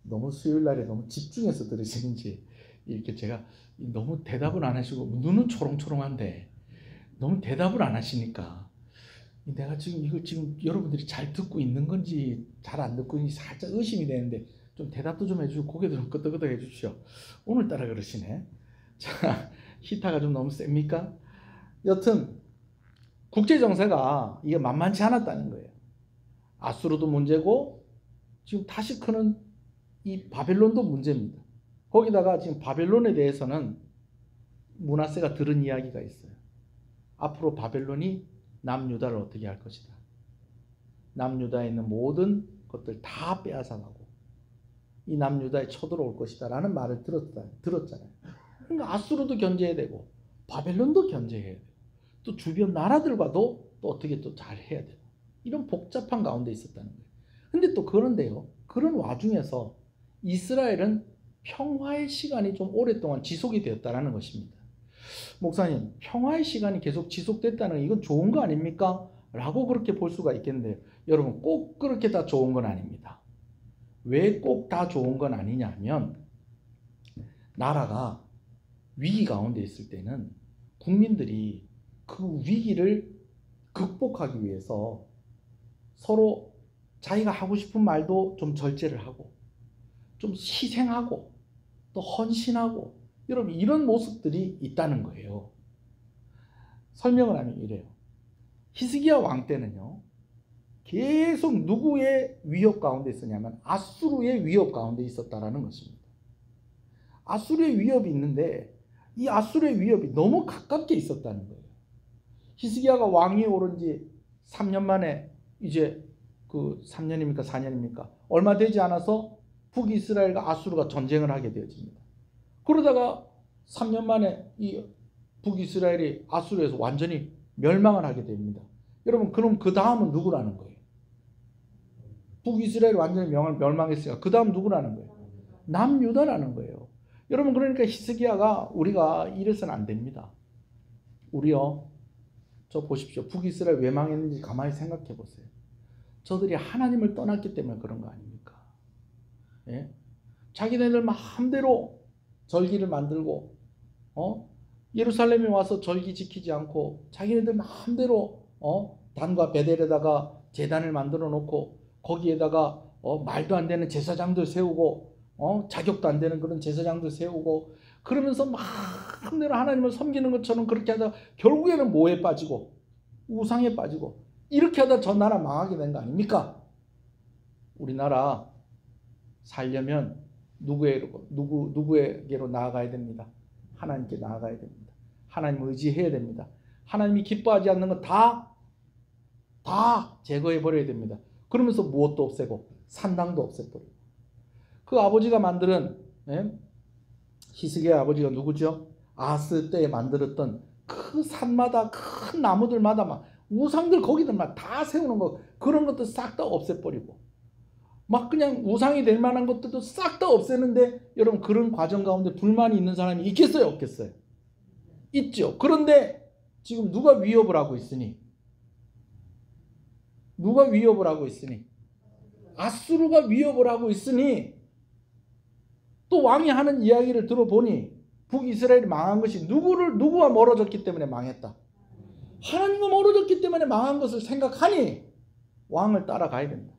너무 수요일 날에 너무 집중해서 들으시는지 이렇게 제가 너무 대답을 안 하시고 눈은 초롱초롱한데 너무 대답을 안 하시니까 내가 지금 이걸 지금 여러분들이 잘 듣고 있는 건지 잘 안 듣고 있는지 살짝 의심이 되는데 좀 대답도 좀 해주시고 고개도 좀 끄덕끄덕 해주십시오. 오늘따라 그러시네. 자, 히타가 좀 너무 셉니까? 여튼 국제 정세가 이게 만만치 않았다는 거예요. 아수르도 문제고 지금 다시크는 이 바벨론도 문제입니다. 거기다가 지금 바벨론에 대해서는 므낫세가 들은 이야기가 있어요. 앞으로 바벨론이 남유다를 어떻게 할 것이다. 남유다에 있는 모든 것들 다 빼앗아가고 이 남유다에 쳐들어올 것이다 라는 말을 들었잖아요. 그러니까 아수르도 견제해야 되고 바벨론도 견제해야 되고 또 주변 나라들과도 또 어떻게 또 잘 해야 되고 이런 복잡한 가운데 있었다는 거예요. 근데 또 그런데요. 그런 와중에서 이스라엘은 평화의 시간이 좀 오랫동안 지속이 되었다는 것입니다. 목사님, 평화의 시간이 계속 지속됐다는 이건 좋은 거 아닙니까? 라고 그렇게 볼 수가 있겠는데요. 여러분 꼭 그렇게 다 좋은 건 아닙니다. 왜 꼭 다 좋은 건 아니냐면 나라가 위기 가운데 있을 때는 국민들이 그 위기를 극복하기 위해서 서로 자기가 하고 싶은 말도 좀 절제를 하고 좀 희생하고 또 헌신하고 여러분 이런 모습들이 있다는 거예요. 설명을 하면 이래요. 히스기야 왕 때는요. 계속 누구의 위협 가운데 있었냐면 아수르의 위협 가운데 있었다라는 것입니다. 아수르의 위협이 있는데 이 아수르의 위협이 너무 가깝게 있었다는 거예요. 히스기야가 왕위에 오른 지 3년 만에 이제 그 3년입니까 4년입니까? 얼마 되지 않아서 북이스라엘과 아수르가 전쟁을 하게 되어집니다. 그러다가 3년 만에 이 북이스라엘이 아수르에서 완전히 멸망을 하게 됩니다. 여러분 그럼 그 다음은 누구라는 거예요? 북이스라엘이 완전히 멸망했으니까 그 다음 누구라는 거예요? 남유다라는 거예요. 여러분 그러니까 히스기야가 우리가 이래서는 안 됩니다. 우리요 저 보십시오. 북이스라엘 왜 망했는지 가만히 생각해 보세요. 저들이 하나님을 떠났기 때문에 그런 거 아닙니까? 예? 자기네들 마음대로 절기를 만들고 예루살렘에 와서 절기 지키지 않고 자기네들 마음대로 단과 베델에다가 제단을 만들어 놓고 거기에다가 말도 안 되는 제사장들 세우고 자격도 안 되는 그런 제사장들 세우고 그러면서 마음대로 하나님을 섬기는 것처럼 그렇게 하다 결국에는 뭐에 빠지고 우상에 빠지고 이렇게 하다 저 나라 망하게 된 거 아닙니까? 우리나라 살려면 누구에게로 나아가야 됩니다. 하나님께 나아가야 됩니다. 하나님 의지해야 됩니다. 하나님이 기뻐하지 않는 건 다 제거해 버려야 됩니다. 그러면서 무엇도 없애고 산당도 없애버리고 그 아버지가 만드는 히스기야 아버지가 누구죠? 아스 때에 만들었던 그 산마다 큰 나무들마다 막 우상들 거기들만 다 세우는 거 그런 것도 싹 다 없애버리고 막 그냥 우상이 될 만한 것들도 싹 다 없애는데 여러분 그런 과정 가운데 불만이 있는 사람이 있겠어요? 없겠어요? 있죠. 그런데 지금 누가 위협을 하고 있으니? 누가 위협을 하고 있으니? 아수르가 위협을 하고 있으니 또 왕이 하는 이야기를 들어보니 북이스라엘이 망한 것이 누구와 멀어졌기 때문에 망했다. 하나님과 멀어졌기 때문에 망한 것을 생각하니 왕을 따라가야 된다.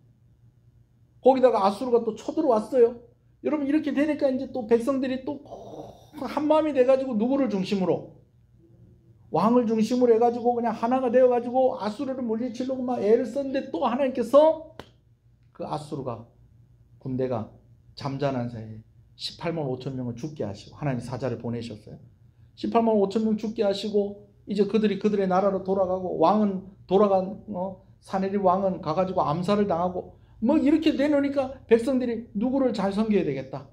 거기다가 아수르가 또 쳐들어왔어요. 여러분 이렇게 되니까 이제 또 백성들이 또 한마음이 돼가지고 누구를 중심으로? 왕을 중심으로 해가지고 그냥 하나가 되어가지고 아수르를 물리치려고 막 애를 썼는데 또 하나님께서 그 아수르가 군대가 잠잠한 사이에 18만 5천 명을 죽게 하시고 하나님 사자를 보내셨어요. 18만 5천 명 죽게 하시고 이제 그들의 나라로 돌아가고 왕은 돌아간 사내립 왕은 가가지고 암살을 당하고 뭐 이렇게 되놓으니까 백성들이 누구를 잘 섬겨야 되겠다.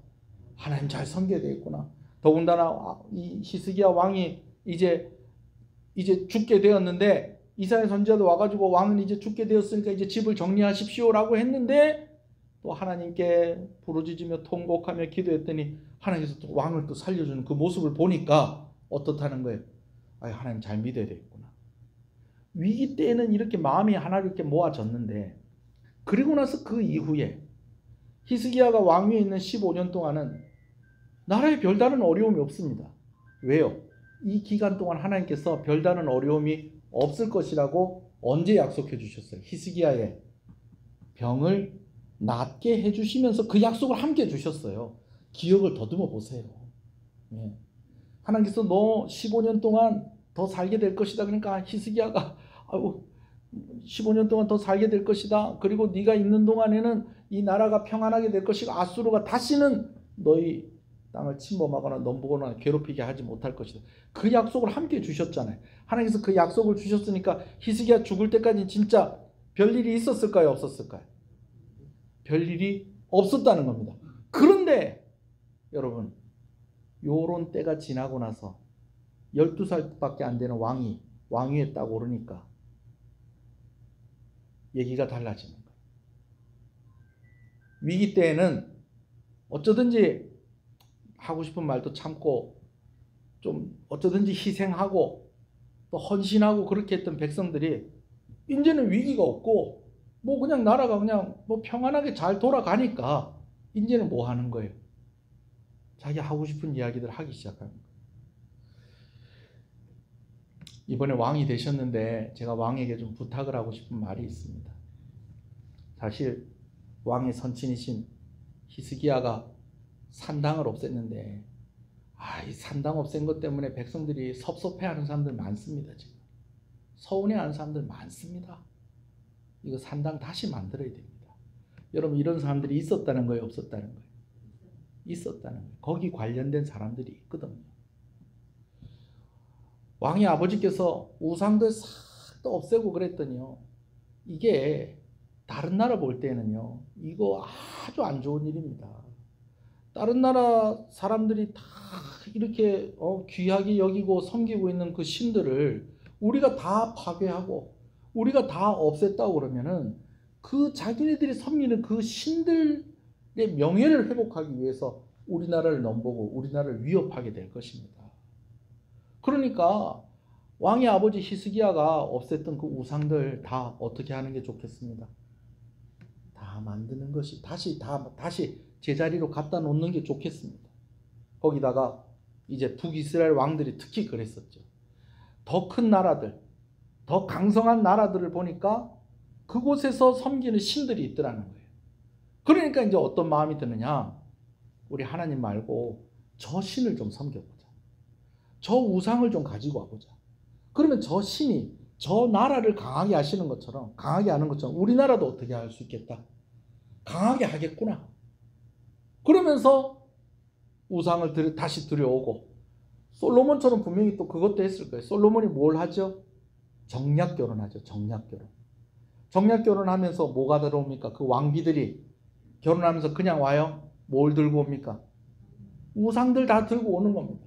하나님 잘 섬겨야 되겠구나. 더군다나 이 히스기야 왕이 이제 죽게 되었는데 이사야 선지자도 와가지고 왕은 이제 죽게 되었으니까 이제 집을 정리하십시오라고 했는데 또 하나님께 부르짖으며 통곡하며 기도했더니 하나님께서 또 왕을 또 살려주는 그 모습을 보니까 어떻다는 거예요? 아, 하나님 잘 믿어야 되겠구나. 위기 때에는 이렇게 마음이 하나로 이렇게 모아졌는데 그리고 나서 그 이후에 히스기야가 왕위에 있는 15년 동안은 나라에 별다른 어려움이 없습니다. 왜요? 이 기간 동안 하나님께서 별다른 어려움이 없을 것이라고 언제 약속해 주셨어요? 히스기야의 병을 낫게 해주시면서 그 약속을 함께 주셨어요. 기억을 더듬어 보세요. 예. 하나님께서 너 15년 동안 더 살게 될 것이다. 그러니까 히스기야가 15년 동안 더 살게 될 것이다. 그리고 네가 있는 동안에는 이 나라가 평안하게 될 것이고 아수르가 다시는 너희 땅을 침범하거나 넘보거나 괴롭히게 하지 못할 것이다. 그 약속을 함께 주셨잖아요. 하나님께서 그 약속을 주셨으니까 히스기야 죽을 때까지 진짜 별일이 있었을까요? 없었을까요? 별일이 없었다는 겁니다. 그런데 여러분, 요런 때가 지나고 나서 12살밖에 안 되는 왕위에 딱 오르니까 얘기가 달라지는 거예요. 위기 때에는 어쩌든지 하고 싶은 말도 참고 좀 어쩌든지 희생하고 또 헌신하고 그렇게 했던 백성들이 이제는 위기가 없고 뭐 그냥 나라가 그냥 뭐 평안하게 잘 돌아가니까 이제는 뭐 하는 거예요? 자기 하고 싶은 이야기들 하기 시작하는 거예요. 이번에 왕이 되셨는데 제가 왕에게 좀 부탁을 하고 싶은 말이 있습니다. 사실 왕의 선친이신 히스기야가 산당을 없앴는데 이 산당 없앤 것 때문에 백성들이 섭섭해하는 사람들 많습니다. 지금 서운해하는 사람들 많습니다. 이거 산당 다시 만들어야 됩니다. 여러분, 이런 사람들이 있었다는 거예요? 없었다는 거예요? 있었다는 거예요. 거기 관련된 사람들이 있거든요. 왕의 아버지께서 우상들 싹 다 없애고 그랬더니요, 이게 다른 나라 볼 때는요 이거 아주 안 좋은 일입니다. 다른 나라 사람들이 다 이렇게 귀하게 여기고 섬기고 있는 그 신들을 우리가 다 파괴하고 우리가 다 없앴다고 그러면은 그 자기네들이 섬기는 그 신들의 명예를 회복하기 위해서 우리나라를 넘보고 우리나라를 위협하게 될 것입니다. 그러니까 왕의 아버지 히스기야가 없앴던 그 우상들 다 어떻게 하는 게 좋겠습니다. 다 만드는 것이 다시 제자리로 갖다 놓는 게 좋겠습니다. 거기다가 이제 북이스라엘 왕들이 특히 그랬었죠. 더 큰 나라들, 더 강성한 나라들을 보니까 그곳에서 섬기는 신들이 있더라는 거예요. 그러니까 이제 어떤 마음이 드느냐? 우리 하나님 말고 저 신을 좀 섬겨보자. 저 우상을 좀 가지고 와보자. 그러면 저 신이 저 나라를 강하게 하시는 것처럼, 강하게 하는 것처럼 우리나라도 어떻게 할 수 있겠다. 강하게 하겠구나. 그러면서 우상을 다시 들여오고, 솔로몬처럼 분명히 또 그것도 했을 거예요. 솔로몬이 뭘 하죠? 정략 결혼하죠. 정략 결혼. 정략 결혼하면서 뭐가 들어옵니까? 그 왕비들이 결혼하면서 그냥 와요? 뭘 들고 옵니까? 우상들 다 들고 오는 겁니다.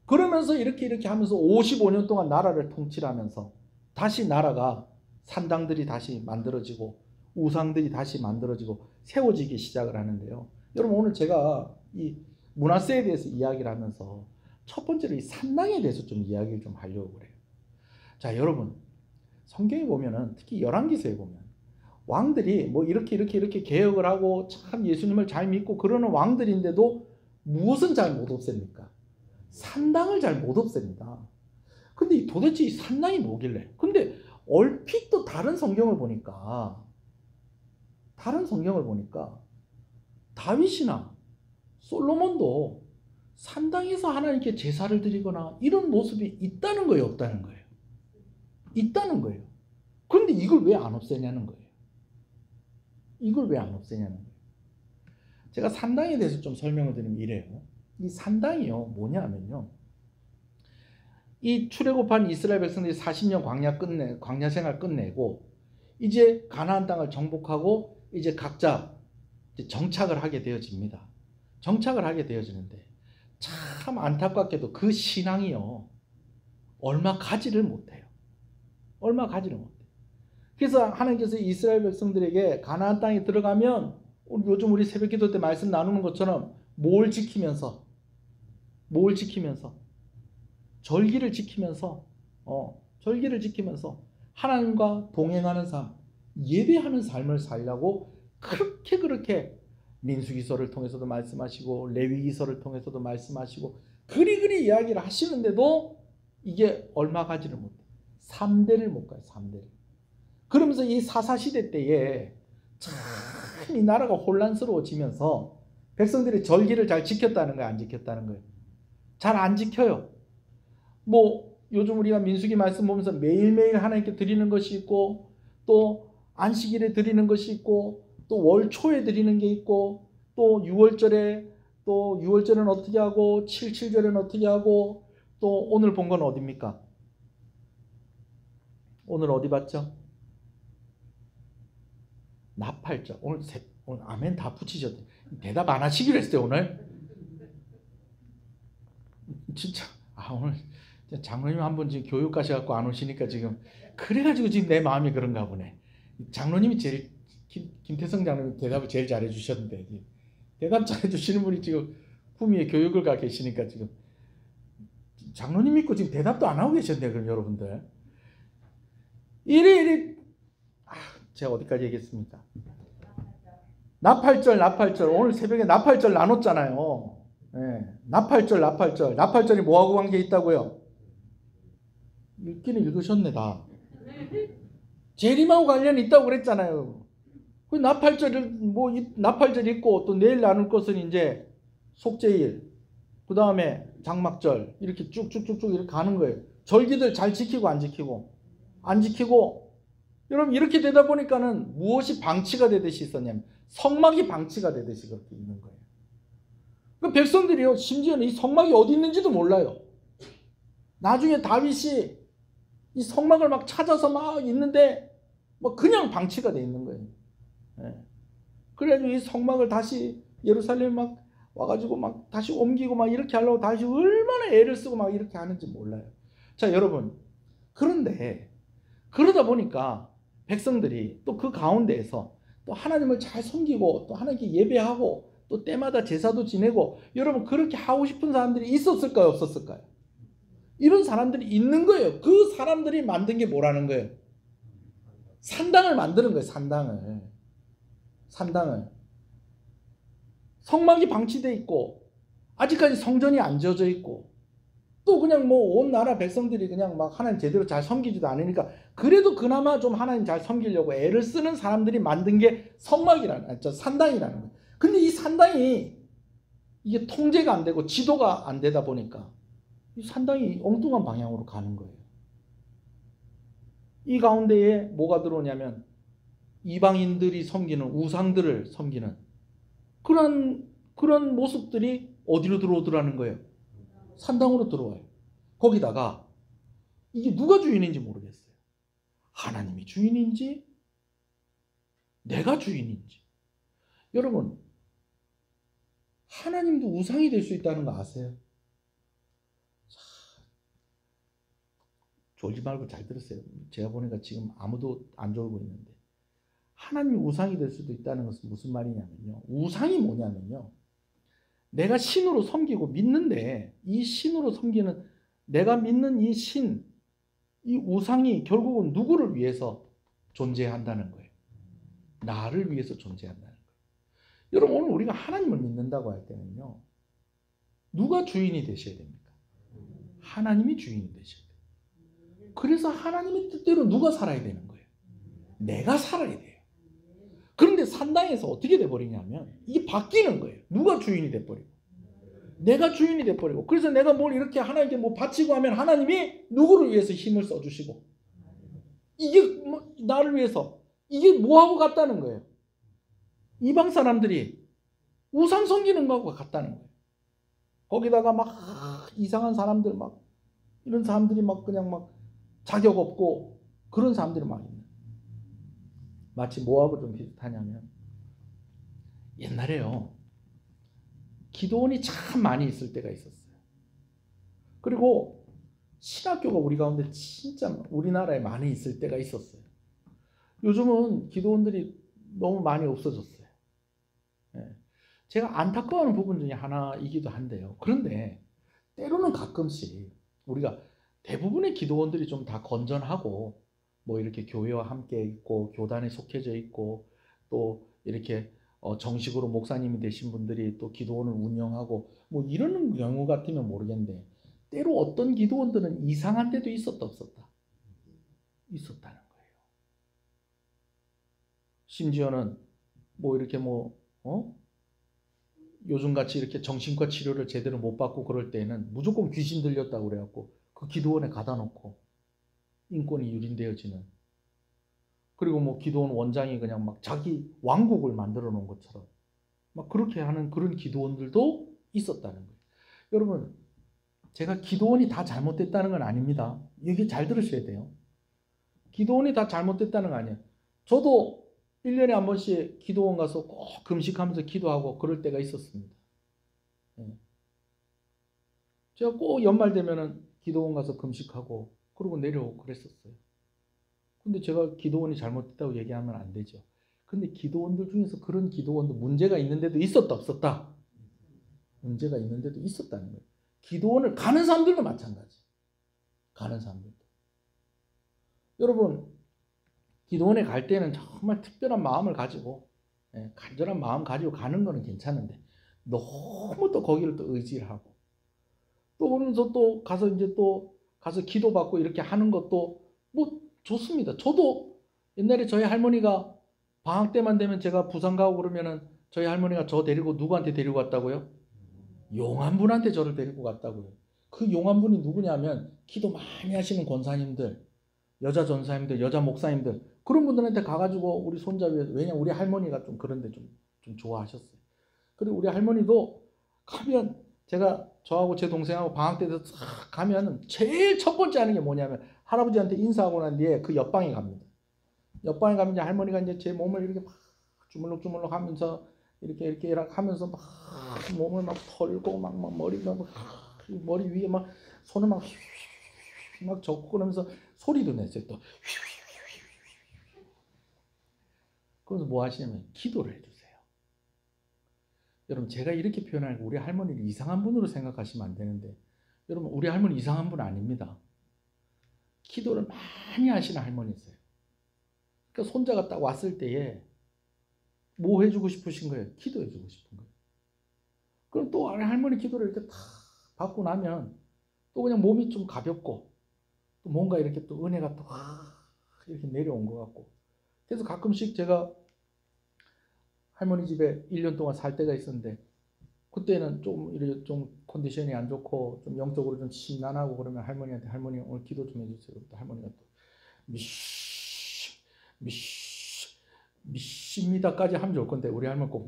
그러면서 이렇게 하면서 55년 동안 나라를 통치하면서 다시 나라가 산당들이 다시 만들어지고 우상들이 다시 만들어지고 세워지기 시작을 하는데요. 여러분, 오늘 제가 이 므낫세에 대해서 이야기를 하면서 첫 번째로 이 산당에 대해서 좀 이야기를 좀 하려고 그래요. 자, 여러분, 성경에 보면은 특히 열왕기서에 보면 왕들이 뭐 이렇게 개혁을 하고 참 예수님을 잘 믿고 그러는 왕들인데도 무엇은 잘 못 없앱니까? 산당을 잘 못 없앱니다. 근데 도대체 이 산당이 뭐길래? 근데 얼핏 또 다른 성경을 보니까 다윗이나 솔로몬도 산당에서 하나님께 제사를 드리거나 이런 모습이 있다는 거예요, 없다는 거예요? 있다는 거예요. 그런데 이걸 왜 안 없애냐는 거예요. 이걸 왜 안 없애냐는 거예요. 제가 산당에 대해서 좀 설명을 드리면 이래요. 이 산당이요, 뭐냐면요, 이 출애굽한 이스라엘 백성들이 40년 광야 생활 끝내고 이제 가나안 땅을 정복하고 이제 각자 이제 정착을 하게 되어집니다. 정착을 하게 되어지는데 참 안타깝게도 그 신앙이요, 얼마 가지를 못해요. 얼마 가지를 못해요. 그래서 하나님께서 이스라엘 백성들에게 가나안 땅에 들어가면 요즘 우리 새벽기도 때 말씀 나누는 것처럼 뭘 지키면서 절기를 지키면서 하나님과 동행하는 삶, 예배하는 삶을 살려고 그렇게 민수기서를 통해서도 말씀하시고 레위기서를 통해서도 말씀하시고 그리 이야기를 하시는데도 이게 얼마 가지를 못해요. 3대를 못 가요. 3대를. 그러면서 이 사사시대 때에 참 이 나라가 혼란스러워지면서 백성들이 절기를 잘 지켰다는 거예요? 안 지켰다는 거예요? 잘 안 지켜요. 뭐 요즘 우리가 민수기 말씀 보면서 매일매일 하나님께 드리는 것이 있고 또 안식일에 드리는 것이 있고 또 월초에 드리는 게 있고 또 6월절에는 어떻게 하고 7.7절에는 어떻게 하고 또 오늘 본 건 어디입니까? 오늘 어디 봤죠? 나팔절. 오늘 아멘 다 붙이셨대. 대답 안 하시기로 했어요 오늘. 진짜 오늘 장로님 한 분 지금 교육 가셔갖고 안 오시니까 지금 그래가지고 지금 내 마음이 그런가 보네. 장로님이 제일 김태성 장로님 대답을 제일 잘해 주셨는데 대답 잘해 주시는 분이 지금 구미에 교육을 가 계시니까 지금 장로님 믿고 지금 대답도 안 하고 계셨네요. 그럼 여러분들 이리 제가 어디까지 얘기했습니까? 나팔절 오늘 새벽에 나팔절 나눴잖아요. 네. 나팔절이 뭐하고 관계 있다고요? 읽기는 읽으셨네 다. 재림하고 관련이 있다고 그랬잖아요. 그 나팔절 있고 또 내일 나눌 것은 이제 속죄일, 그 다음에 장막절 이렇게 쭉쭉쭉쭉 이렇게 가는 거예요. 절기들 잘 지키고 안 지키고 여러분 이렇게 되다 보니까는 무엇이 방치가 되듯이 있었냐면 성막이 방치가 되듯이 그렇게 있는 거예요. 그 백성들이요 심지어는 이 성막이 어디 있는지도 몰라요. 나중에 다윗이 이 성막을 막 찾아서 막 있는데 뭐 그냥 방치가 돼 있는 거예요. 네. 그래가지고 이 성막을 다시 예루살렘 막 와가지고 막 다시 옮기고 막 이렇게 하려고 다시 얼마나 애를 쓰고 막 이렇게 하는지 몰라요. 자 여러분 그런데 그러다 보니까 백성들이 또 그 가운데에서 또 하나님을 잘 섬기고 또 하나님께 예배하고 또 때마다 제사도 지내고 여러분 그렇게 하고 싶은 사람들이 있었을까요? 없었을까요? 이런 사람들이 있는 거예요. 그 사람들이 만든 게 뭐라는 거예요? 산당을 만드는 거예요. 산당을. 성막이 방치되어 있고 아직까지 성전이 안 지어져 있고 또 그냥 뭐 온 나라 백성들이 그냥 막 하나님 제대로 잘 섬기지도 않으니까 그래도 그나마 좀 하나님 잘 섬기려고 애를 쓰는 사람들이 만든 게 산당이라는 거예요. 근데 이 산당이 이게 통제가 안 되고 지도가 안 되다 보니까 이 산당이 엉뚱한 방향으로 가는 거예요. 이 가운데에 뭐가 들어오냐면 이방인들이 섬기는 우상들을 섬기는 그런 모습들이 어디로 들어오더라는 거예요? 산당으로 들어와요. 거기다가 이게 누가 주인인지 모르겠어요. 하나님이 주인인지 내가 주인인지. 여러분 하나님도 우상이 될 수 있다는 거 아세요? 졸지 말고 잘 들으세요. 제가 보니까 지금 아무도 안 졸고 있는데 하나님이 우상이 될 수도 있다는 것은 무슨 말이냐면요. 우상이 뭐냐면요. 내가 신으로 섬기고 믿는데 이 신으로 섬기는 내가 믿는 이 신, 이 우상이 결국은 누구를 위해서 존재한다는 거예요. 나를 위해서 존재한다는 거예요. 여러분 오늘 우리가 하나님을 믿는다고 할 때는요. 누가 주인이 되셔야 됩니까? 하나님이 주인이 되셔야 돼요. 그래서 하나님의 뜻대로 누가 살아야 되는 거예요? 내가 살아야 돼요. 그런데 산당에서 어떻게 돼버리냐면 이게 바뀌는 거예요. 누가 주인이 돼버리고 내가 주인이 돼버리고 그래서 내가 뭘 이렇게 하나님께 뭐 바치고 하면 하나님이 누구를 위해서 힘을 써주시고 이게 뭐 나를 위해서 이게 뭐하고 같다는 거예요. 이방 사람들이 우상 섬기는 거하고 같다는 거예요. 거기다가 막 이상한 사람들 막 이런 사람들이 막 그냥 막 자격 없고 그런 사람들이 막 있는. 마치 뭐하고 좀 비슷하냐면 옛날에요. 기도원이 참 많이 있을 때가 있었어요. 그리고 신학교가 우리 가운데 진짜 우리나라에 많이 있을 때가 있었어요. 요즘은 기도원들이 너무 많이 없어졌어요. 예. 제가 안타까워하는 부분 중에 하나이기도 한데요. 그런데 때로는 가끔씩 우리가 대부분의 기도원들이 좀 다 건전하고 뭐 이렇게 교회와 함께 있고 교단에 속해져 있고 또 이렇게 정식으로 목사님이 되신 분들이 또 기도원을 운영하고 뭐 이런 경우 같으면 모르겠는데 때로 어떤 기도원들은 이상한 데도 있었다 없었다? 있었다는 거예요. 심지어는 뭐 이렇게 요즘같이 이렇게 정신과 치료를 제대로 못 받고 그럴 때는 무조건 귀신 들렸다고 그래갖고 그 기도원에 가다 놓고 인권이 유린되어지는, 그리고 뭐 기도원 원장이 그냥 막 자기 왕국을 만들어 놓은 것처럼 막 그렇게 하는 그런 기도원들도 있었다는 거예요. 여러분, 제가 기도원이 다 잘못됐다는 건 아닙니다. 여기 잘 들으셔야 돼요. 기도원이 다 잘못됐다는 거 아니에요. 저도 1년에 한 번씩 기도원 가서 꼭 금식하면서 기도하고 그럴 때가 있었습니다. 제가 꼭 연말 되면은 기도원 가서 금식하고 그러고 내려오고 그랬었어요. 근데 제가 기도원이 잘못됐다고 얘기하면 안 되죠. 근데 기도원들 중에서 그런 기도원도 문제가 있는데도 있었다 없었다? 문제가 있는데도 있었다는 거예요. 기도원을 가는 사람들도 마찬가지. 가는 사람들도. 여러분, 기도원에 갈 때는 정말 특별한 마음을 가지고 간절한 마음 가지고 가는 거는 괜찮은데 너무 또 거기를 또 의지를 하고 또 그러면서 또 가서 이제 또 가서 기도받고 이렇게 하는 것도 뭐 좋습니다. 저도 옛날에 저희 할머니가 방학 때만 되면 제가 부산 가고 그러면은 저희 할머니가 저 데리고 누구한테 데리고 갔다고요? 용한분한테 저를 데리고 갔다고요. 그 용한분이 누구냐면 기도 많이 하시는 권사님들, 여자 전사님들, 여자 목사님들, 그런 분들한테 가가지고 우리 손잡이, 왜냐면 우리 할머니가 좀 그런데 좀 좋아하셨어요. 그리고 우리 할머니도 가면 제가 저하고 제 동생하고 방학 때도 가면 제일 첫 번째 하는 게 뭐냐면 할아버지한테 인사하고 난 뒤에 그 옆방에 갑니다. 옆방에 가면 이제 할머니가 이제 제 몸을 이렇게 막 주물럭주물럭 하면서 이렇게 하면서 막 몸을 막 털고 막 머리가 막 머리 위에 막 손을 막 적고 그러면서 소리도 냈어요. 또 그래서 뭐 하시냐면 기도를 해주세요. 여러분, 제가 이렇게 표현하니까 우리 할머니를 이상한 분으로 생각하시면 안 되는데 여러분, 우리 할머니 이상한 분 아닙니다. 기도를 많이 하시는 할머니세요. 그러니까 손자가 딱 왔을 때에 뭐 해주고 싶으신 거예요? 기도해주고 싶은 거예요. 그럼 또 할머니 기도를 이렇게 다 받고 나면 또 그냥 몸이 좀 가볍고 또 뭔가 이렇게 또 은혜가 또 이렇게 내려온 것 같고, 그래서 가끔씩 제가 할머니 집에 1년 동안 살 때가 있었는데 그때는 좀 이렇게 좀 컨디션이 안 좋고 좀 영적으로 좀 심란하고 그러면 할머니한테 할머니 오늘 기도 좀 해주세요. 또 할머니가 또 미십니다까지 하면 좋을 건데 우리 할머니 꼭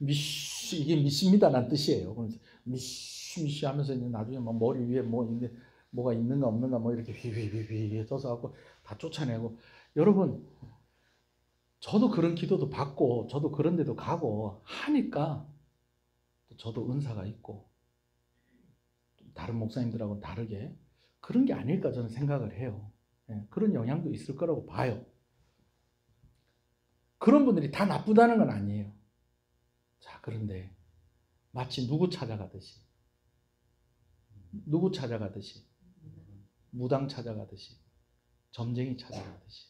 이게 미십니다라는 뜻이에요. 그래서 미시 하면서 이제 나중에 막 머리 위에 뭐가 있는가 없는가 뭐 이렇게 휘휘휘휘 써서 갖고 다 쫓아내고. 여러분, 저도 그런 기도도 받고 저도 그런 데도 가고 하니까 저도 은사가 있고 다른 목사님들하고는 다르게 그런 게 아닐까 저는 생각을 해요. 그런 영향도 있을 거라고 봐요. 그런 분들이 다 나쁘다는 건 아니에요. 자, 그런데 마치 누구 찾아가듯이 무당 찾아가듯이 점쟁이 찾아가듯이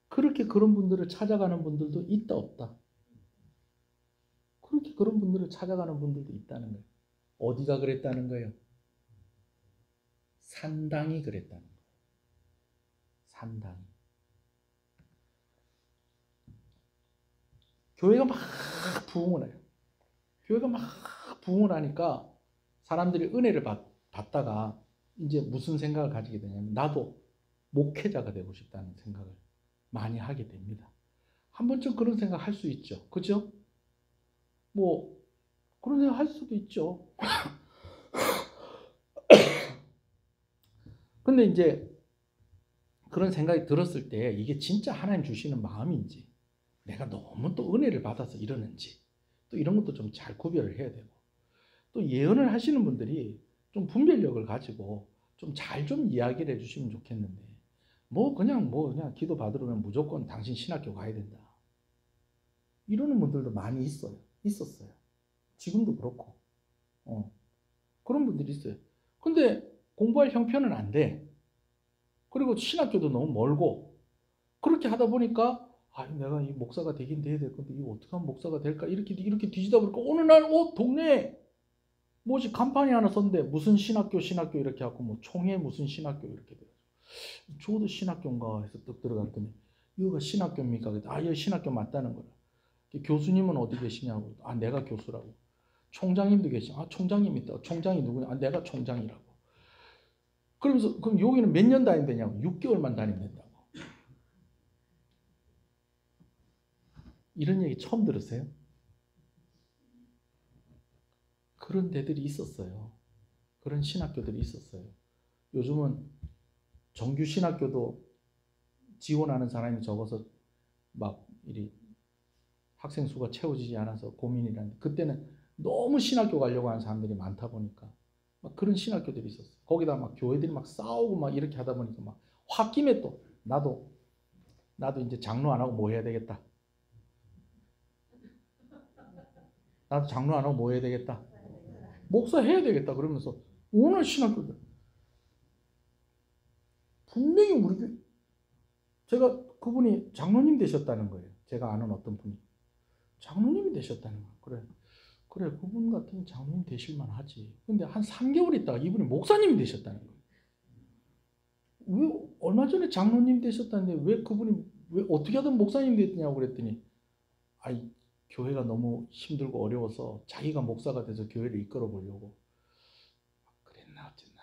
그렇게 그런 분들을 찾아가는 분들도 있다 없다? 그렇게 그런 분들을 찾아가는 분들도 있다는 거예요. 어디가 그랬다는 거예요? 산당이 그랬다는 거예요. 산당이. 교회가 막 부흥을 해요. 교회가 막 부흥을 하니까 사람들이 은혜를 받다가 이제 무슨 생각을 가지게 되냐면 나도 목회자가 되고 싶다는 생각을 많이 하게 됩니다. 한 번쯤 그런 생각 할 수 있죠. 그죠? 뭐 그런 생각 할 수도 있죠. 근데 이제 그런 생각이 들었을 때 이게 진짜 하나님 주시는 마음인지 내가 너무 또 은혜를 받아서 이러는지 또 이런 것도 좀 잘 구별을 해야 되고, 또 예언을 하시는 분들이 좀 분별력을 가지고 좀 잘 좀 이야기를 해주시면 좋겠는데 그냥 기도 받으려면 무조건 당신 신학교 가야 된다. 이러는 분들도 많이 있었어요. 지금도 그렇고. 그런 분들이 있어요. 근데 공부할 형편은 안 돼. 그리고 신학교도 너무 멀고. 그렇게 하다 보니까 내가 이 목사가 되긴 돼야 될 건데 이거 어떻게 하면 목사가 될까? 이렇게 뒤지다 보니까 어느 날 동네에 뭐지 간판이 하나 썼는데 무슨 신학교 이렇게 하고 뭐 총회 무슨 신학교 이렇게 돼요. 저도 신학교인가 해서 딱 들어갔더니 이거가 신학교입니까? 여기 신학교 맞다는 거야. 교수님은 어디 계시냐고. 내가 교수라고. 총장님도 계시죠. 총장님 있다. 총장이 누구냐? 내가 총장이라고. 그러면서 그럼 여기는 몇 년 다니면 되냐고. 6개월만 다니면 된다고. 이런 얘기 처음 들으세요? 그런 데들이 있었어요. 그런 신학교들이 있었어요. 요즘은 정규 신학교도 지원하는 사람이 적어서 막 이리 학생 수가 채워지지 않아서 고민이라는데 그때는 너무 신학교 가려고 하는 사람들이 많다 보니까 막 그런 신학교들이 있었어요. 거기다 막 교회들이 막 싸우고 막 이렇게 하다 보니까 막 홧김에 또 나도 이제 장로 안 하고 뭐 해야 되겠다. 나도 장로 안 하고 뭐 해야 되겠다. 목사 해야 되겠다. 그러면서 오늘 신학교들 분명히 우리 제가 그분이 장로님 되셨다는 거예요. 제가 아는 어떤 분이 장로님이 되셨다는 거예요. 그래 그분 같으면 장로님 되실만 하지. 근데 한 3개월 있다가 이분이 목사님이 되셨다는 거예요. 왜 얼마 전에 장로님 되셨다는데 왜 그분이 왜 어떻게 하든 목사님 됐냐고 그랬더니 교회가 너무 힘들고 어려워서 자기가 목사가 돼서 교회를 이끌어 보려고 그랬나 어쨌나.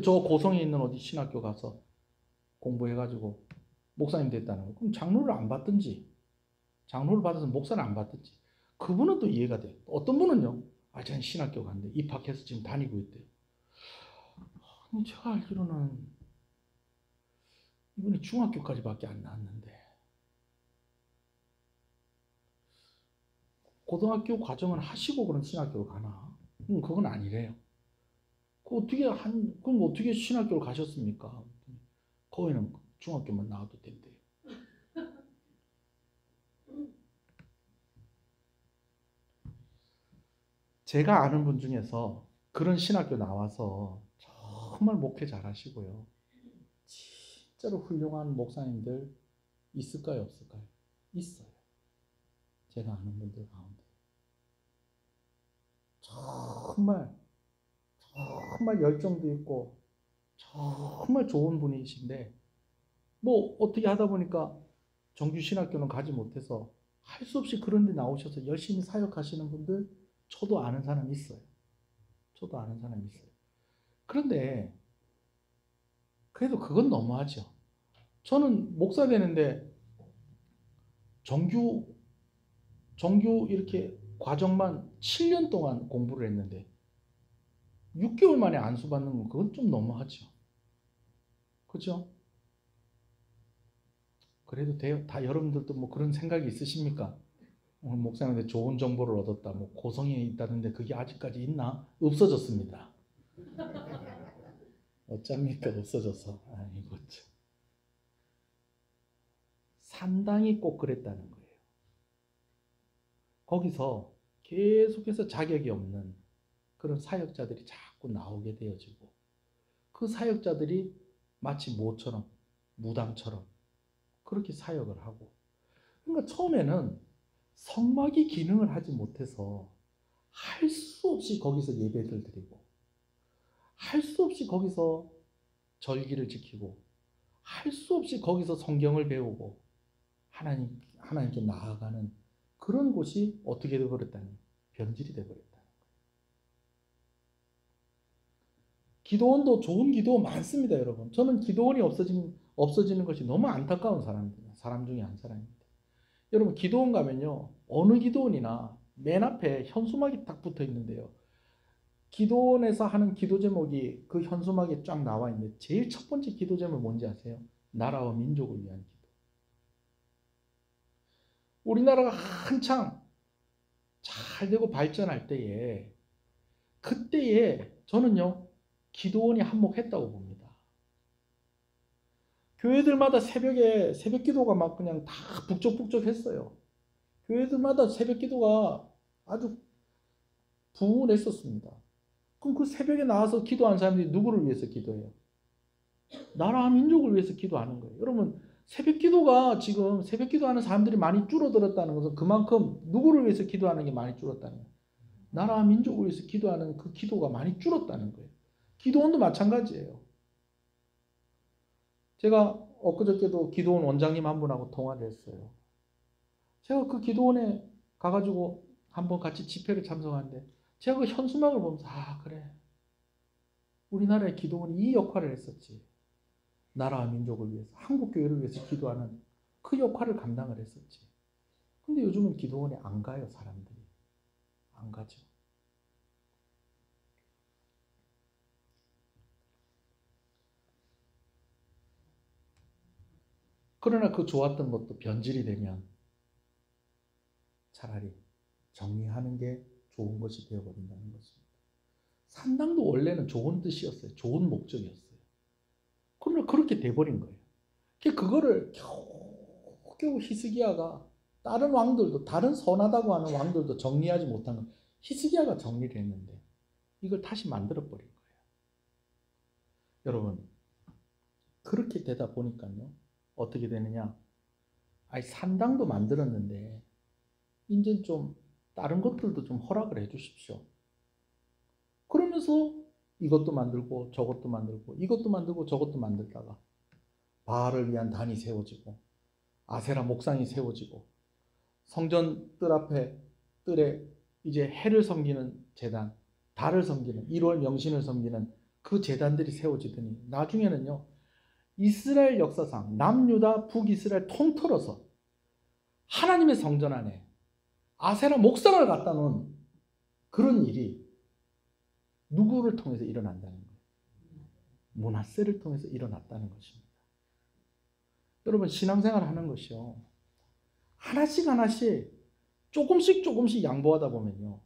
저 고성에 있는 어디 신학교 가서 공부해가지고 목사님 됐다는 거예요. 그럼 장로를 안 받든지 장로를 받아서 목사를 안 받든지 그분은 또 이해가 돼요. 어떤 분은요. 저는 신학교 갔는데 입학해서 지금 다니고 있대요. 제가 알기로는 이분이 중학교까지밖에 안 나왔는데 고등학교 과정은 하시고 그런 신학교로 가나? 그건 아니래요. 그럼 어떻게 신학교를 가셨습니까? 거기는 중학교만 나와도 된대요. 제가 아는 분 중에서 그런 신학교 나와서 정말 목회 잘하시고요. 진짜로 훌륭한 목사님들 있을까요? 없을까요? 있어요. 제가 아는 분들 가운데. 정말 열정도 있고 정말 좋은 분이신데 어떻게 하다 보니까 정규 신학교는 가지 못해서 할 수 없이 그런 데 나오셔서 열심히 사역하시는 분들 저도 아는 사람이 있어요. 그런데 그래도 그건 너무하죠. 저는 목사 되는데 정규 이렇게 과정만 7년 동안 공부를 했는데 6개월 만에 안수 받는 건 그건 좀 너무하죠. 그죠? 그래도 돼요. 다 여러분들도 그런 생각이 있으십니까? 오늘 목사님한테 좋은 정보를 얻었다. 고성에 있다는데 그게 아직까지 있나? 없어졌습니다. 어쩝니까? 없어져서. 이거 참. 상당히 꼭 그랬다는 거예요. 거기서 계속해서 자격이 없는 그런 사역자들이 자꾸 나오게 되어지고 그 사역자들이 마치 모처럼 무당처럼 그렇게 사역을 하고 그러니까 처음에는 성막이 기능을 하지 못해서 할 수 없이 거기서 예배를 드리고 할 수 없이 거기서 절기를 지키고 할 수 없이 거기서 성경을 배우고 하나님께 나아가는 그런 곳이 어떻게 되어버렸다는 거예요. 변질이 되어버렸다는 거예요. 기도원도 좋은 기도 많습니다, 여러분. 저는 기도원이 없어지는 것이 너무 안타까운 사람 중에 한 사람입니다. 여러분 기도원 가면요. 어느 기도원이나 맨 앞에 현수막이 딱 붙어 있는데요. 기도원에서 하는 기도 제목이 그 현수막에 쫙 나와 있는데 제일 첫 번째 기도 제목 뭔지 아세요? 나라와 민족을 위한 기도. 우리나라가 한창 잘 되고 발전할 때에 그때에 저는요 기도원이 한몫했다고 봅니다. 교회들마다 새벽에 새벽 기도가 막 그냥 다 북적북적했어요. 교회들마다 새벽 기도가 아주 부흥했었습니다. 그럼 그 새벽에 나와서 기도하는 사람들이 누구를 위해서 기도해요? 나라와 민족을 위해서 기도하는 거예요. 여러분 새벽 기도가 지금 새벽 기도하는 사람들이 많이 줄어들었다는 것은 그만큼 누구를 위해서 기도하는 게 많이 줄었다는 거예요. 나라와 민족을 위해서 기도하는 그 기도가 많이 줄었다는 거예요. 기도원도 마찬가지예요. 제가 엊그저께도 기도원 원장님 한 분하고 통화를 했어요. 제가 그 기도원에 가가지고 한번 같이 집회를 참석하는데 제가 그 현수막을 보면서 그래 우리나라의 기도원이 이 역할을 했었지. 나라와 민족을 위해서 한국교회를 위해서 기도하는 그 역할을 감당을 했었지. 근데 요즘은 기도원에 안 가요. 사람들이 안 가죠. 그러나 그 좋았던 것도 변질이 되면 차라리 정리하는 게 좋은 것이 되어버린다는 것입니다. 산당도 원래는 좋은 뜻이었어요. 좋은 목적이었어요. 그러나 그렇게 돼버린 거예요. 그거를 겨우 히스기야가 다른 왕들도 다른 선하다고 하는 왕들도 정리하지 못한 거 히스기야가 정리를 했는데 이걸 다시 만들어버린 거예요. 여러분 그렇게 되다 보니까요. 어떻게 되느냐? 산당도 만들었는데 이제 좀 다른 것들도 좀 허락을 해 주십시오. 그러면서 이것도 만들고 저것도 만들고 이것도 만들고 저것도 만들다가 바알을 위한 단이 세워지고 아세라 목상이 세워지고 성전 뜰에 이제 해를 섬기는 제단, 달을 섬기는 1월 명신을 섬기는 그 제단들이 세워지더니 나중에는요. 이스라엘 역사상 남유다 북이스라엘 통틀어서 하나님의 성전 안에 아세라 목상을 갖다 놓은 그런 일이 누구를 통해서 일어난다는 거예요? 므낫세를 통해서 일어났다는 것입니다. 여러분 신앙생활 하는 것이요. 하나씩 조금씩 양보하다 보면요.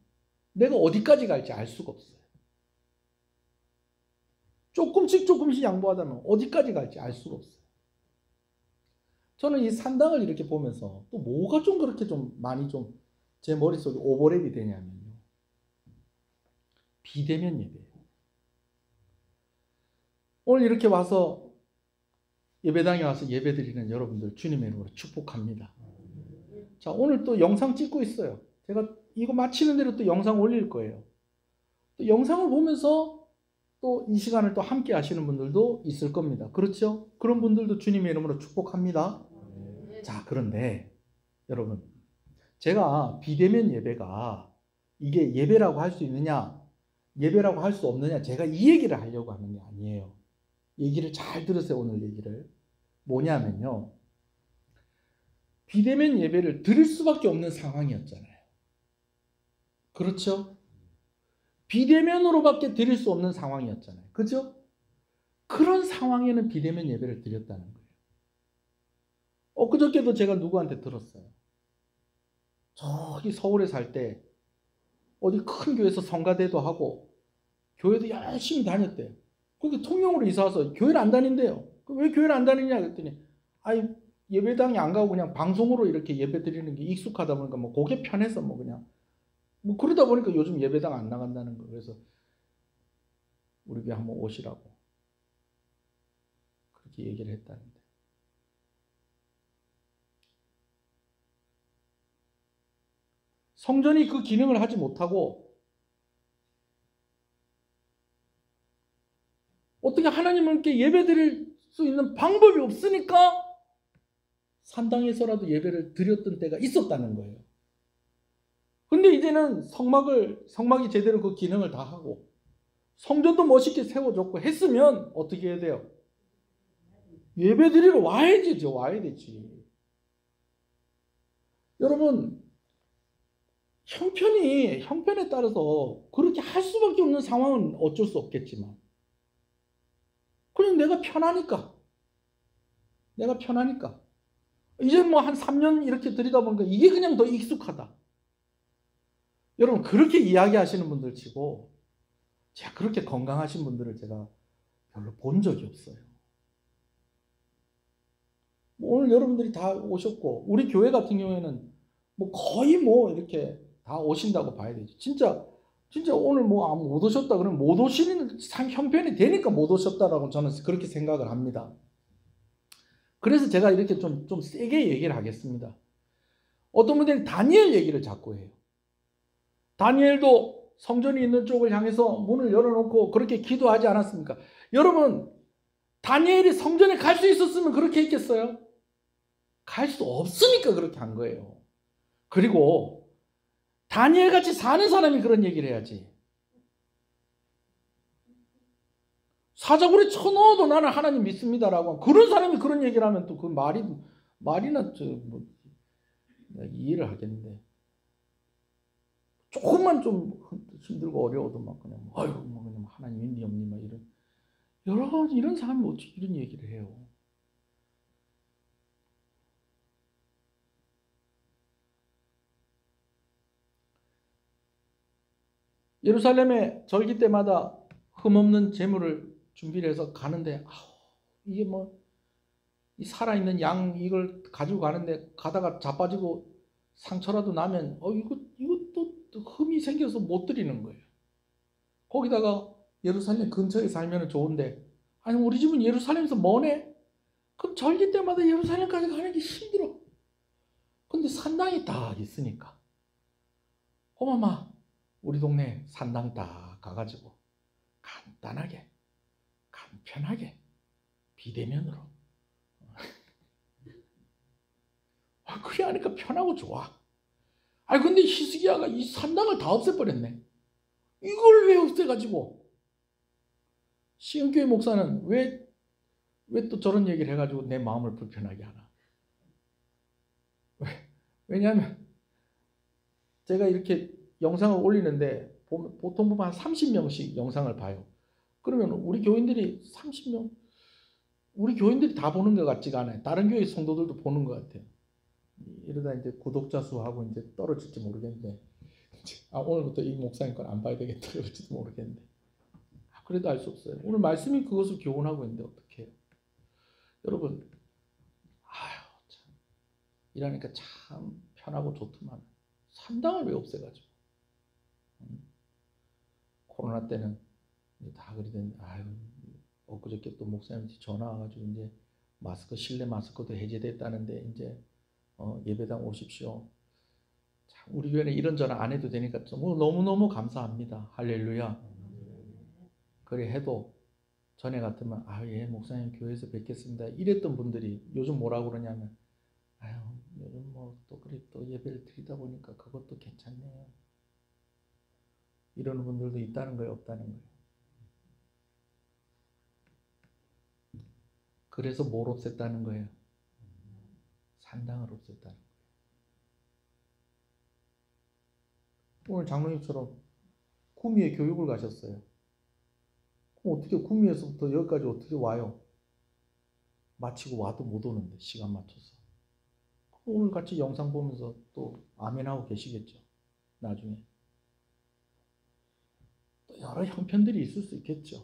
내가 어디까지 갈지 알 수가 없어요. 조금씩 양보하다 보면 어디까지 갈지 알 수가 없어요. 저는 이 산당을 이렇게 보면서 또 뭐가 좀 그렇게 좀 많이 좀 제 머릿속에 오버랩이 되냐면요. 비대면 예배예요. 오늘 이렇게 와서 예배당에 와서 예배드리는 여러분들 주님의 이름으로 축복합니다. 자, 오늘 또 영상 찍고 있어요. 제가 이거 마치는 대로 또 영상 올릴 거예요. 또 영상을 보면서 또 이 시간을 또 함께 하시는 분들도 있을 겁니다. 그렇죠? 그런 분들도 주님의 이름으로 축복합니다. 자, 그런데 여러분 제가 비대면 예배가 이게 예배라고 할 수 있느냐 예배라고 할 수 없느냐 제가 이 얘기를 하려고 하는 게 아니에요. 얘기를 잘 들으세요. 오늘 얘기를 뭐냐면요. 비대면 예배를 드릴 수밖에 없는 상황이었잖아요. 그렇죠? 비대면으로밖에 드릴 수 없는 상황이었잖아요. 그죠? 그런 상황에는 비대면 예배를 드렸다는 거예요. 엊그저께도 제가 누구한테 들었어요. 저기 서울에 살 때 어디 큰 교회에서 성가대도 하고 교회도 열심히 다녔대요. 근데 통영으로 이사 와서 교회를 안 다닌대요. 왜 교회를 안 다니냐 그랬더니 예배당에 안 가고 그냥 방송으로 이렇게 예배 드리는 게 익숙하다 보니까 뭐 그게 편해서 뭐 그냥 뭐 그러다 보니까 요즘 예배당 안 나간다는 거예요. 그래서 우리 교회 한번 오시라고 그렇게 얘기를 했다는데. 성전이 그 기능을 하지 못하고 어떻게 하나님께 예배드릴 수 있는 방법이 없으니까 산당에서라도 예배를 드렸던 때가 있었다는 거예요. 근데 이제는 성막이 제대로 그 기능을 다 하고 성전도 멋있게 세워줬고 했으면 어떻게 해야 돼요? 예배드리러 와야 되지. 여러분 형편에 따라서 그렇게 할 수밖에 없는 상황은 어쩔 수 없겠지만 그냥 내가 편하니까 이제 뭐 한 3년 이렇게 드리다 보니까 이게 그냥 더 익숙하다. 여러분 그렇게 이야기하시는 분들 치고 제가 그렇게 건강하신 분들을 제가 별로 본 적이 없어요. 오늘 여러분들이 다 오셨고 우리 교회 같은 경우에는 뭐 거의 뭐 이렇게 다 오신다고 봐야 되죠. 진짜 오늘 뭐 못 오셨다 그러면 못 오시는 형편이 되니까 못 오셨다라고 저는 그렇게 생각을 합니다. 그래서 제가 이렇게 좀 세게 얘기를 하겠습니다. 어떤 분들이 다니엘 얘기를 자꾸 해요. 다니엘도 성전이 있는 쪽을 향해서 문을 열어놓고 그렇게 기도하지 않았습니까? 여러분 다니엘이 성전에 갈 수 있었으면 그렇게 했겠어요? 갈 수 없으니까 그렇게 한 거예요. 그리고 다니엘 같이 사는 사람이 그런 얘기를 해야지. 사자굴에 쳐넣어도 나는 하나님 믿습니다라고 그런 사람이 그런 얘기를 하면 또 그 말이나 뭐 이해를 하겠는데 조금만 좀 힘들고 어려워도 막 그냥 아유 뭐 그냥 하나님 있니 없니 막 여러분 이런 사람이 어떻게 이런 얘기를 해요? 예루살렘에 절기 때마다 흠없는 제물을 준비를 해서 가는데 이게 뭐 이 살아있는 양 이걸 가지고 가는데 가다가 자빠지고 상처라도 나면 이것도 흠이 생겨서 못 드리는 거예요. 거기다가 예루살렘 근처에 살면 좋은데 아니 우리 집은 예루살렘에서 머네? 그럼 절기 때마다 예루살렘까지 가는 게 힘들어. 근데 산당이 딱 있으니까 어마마 우리 동네 산당 딱 가가지고 간단하게 간편하게 비대면으로 그래 하니까 편하고 좋아. 아니 근데 히스기야가 이 산당을 다 없애버렸네. 이걸 왜 없애가지고 시흥교회 목사는 왜 또 저런 얘기를 해가지고 내 마음을 불편하게 하나. 왜냐하면 제가 이렇게 영상을 올리는데 보통 보면 한 30명씩 영상을 봐요. 그러면 우리 교인들이 30명 우리 교인들이 다 보는 것 같지가 않아요. 다른 교회 성도들도 보는 것 같아요. 이러다 이제 구독자 수하고 이제 떨어질지 모르겠는데 오늘부터 이 목사님 건 안 봐야 되겠다 그럴지도 모르겠는데 그래도 알 수 없어요. 오늘 말씀이 그것을 교훈하고 있는데 어떻게 해요? 여러분 참 이러니까 참 편하고 좋더만 산당을 왜 없애가지고 코로나 때는 다 그러던데 엊그저께 또 목사님한테 전화 와가지고 이제 실내 마스크도 해제됐다는데 이제 예배당 오십시오. 참 우리 교회는 이런 전화 안 해도 되니까 너무너무 감사합니다. 할렐루야. 그래 해도 전에 같으면 예 목사님 교회에서 뵙겠습니다 이랬던 분들이 요즘 뭐라고 그러냐면 요즘 뭐 또 그래 또 예배를 드리다 보니까 그것도 괜찮네요 이러는 분들도 있다는 거예요 없다는 거예요. 그래서 뭘 없앴다는 거예요? 산당을 없앴다는 거예요. 오늘 장로님처럼 구미에 교육을 가셨어요. 어떻게 구미에서부터 여기까지 어떻게 와요? 마치고 와도 못 오는데 시간 맞춰서. 오늘 같이 영상 보면서 또 아멘하고 계시겠죠. 나중에. 또 여러 형편들이 있을 수 있겠죠.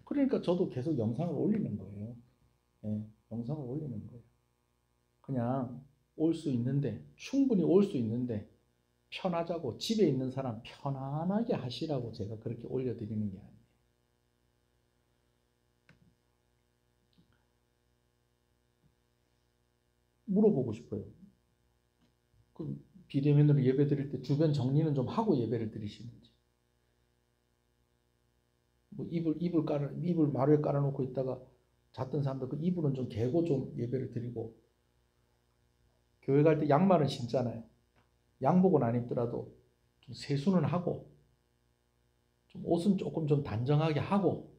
그러니까 저도 계속 영상을 올리는 거예요. 네, 영상을 올리는 거예요. 그냥 올 수 있는데 충분히 올 수 있는데 편하자고 집에 있는 사람 편안하게 하시라고 제가 그렇게 올려드리는 게 아니에요. 물어보고 싶어요. 그 비대면으로 예배 드릴 때 주변 정리는 좀 하고 예배를 드리시는지. 뭐 이불 마루에 깔아놓고 있다가 잤던 사람들 그 이불은 좀 개고 좀 예배를 드리고 교회 갈 때 양말은 신잖아요. 양복은 안 입더라도 좀 세수는 하고 좀 옷은 조금 좀 단정하게 하고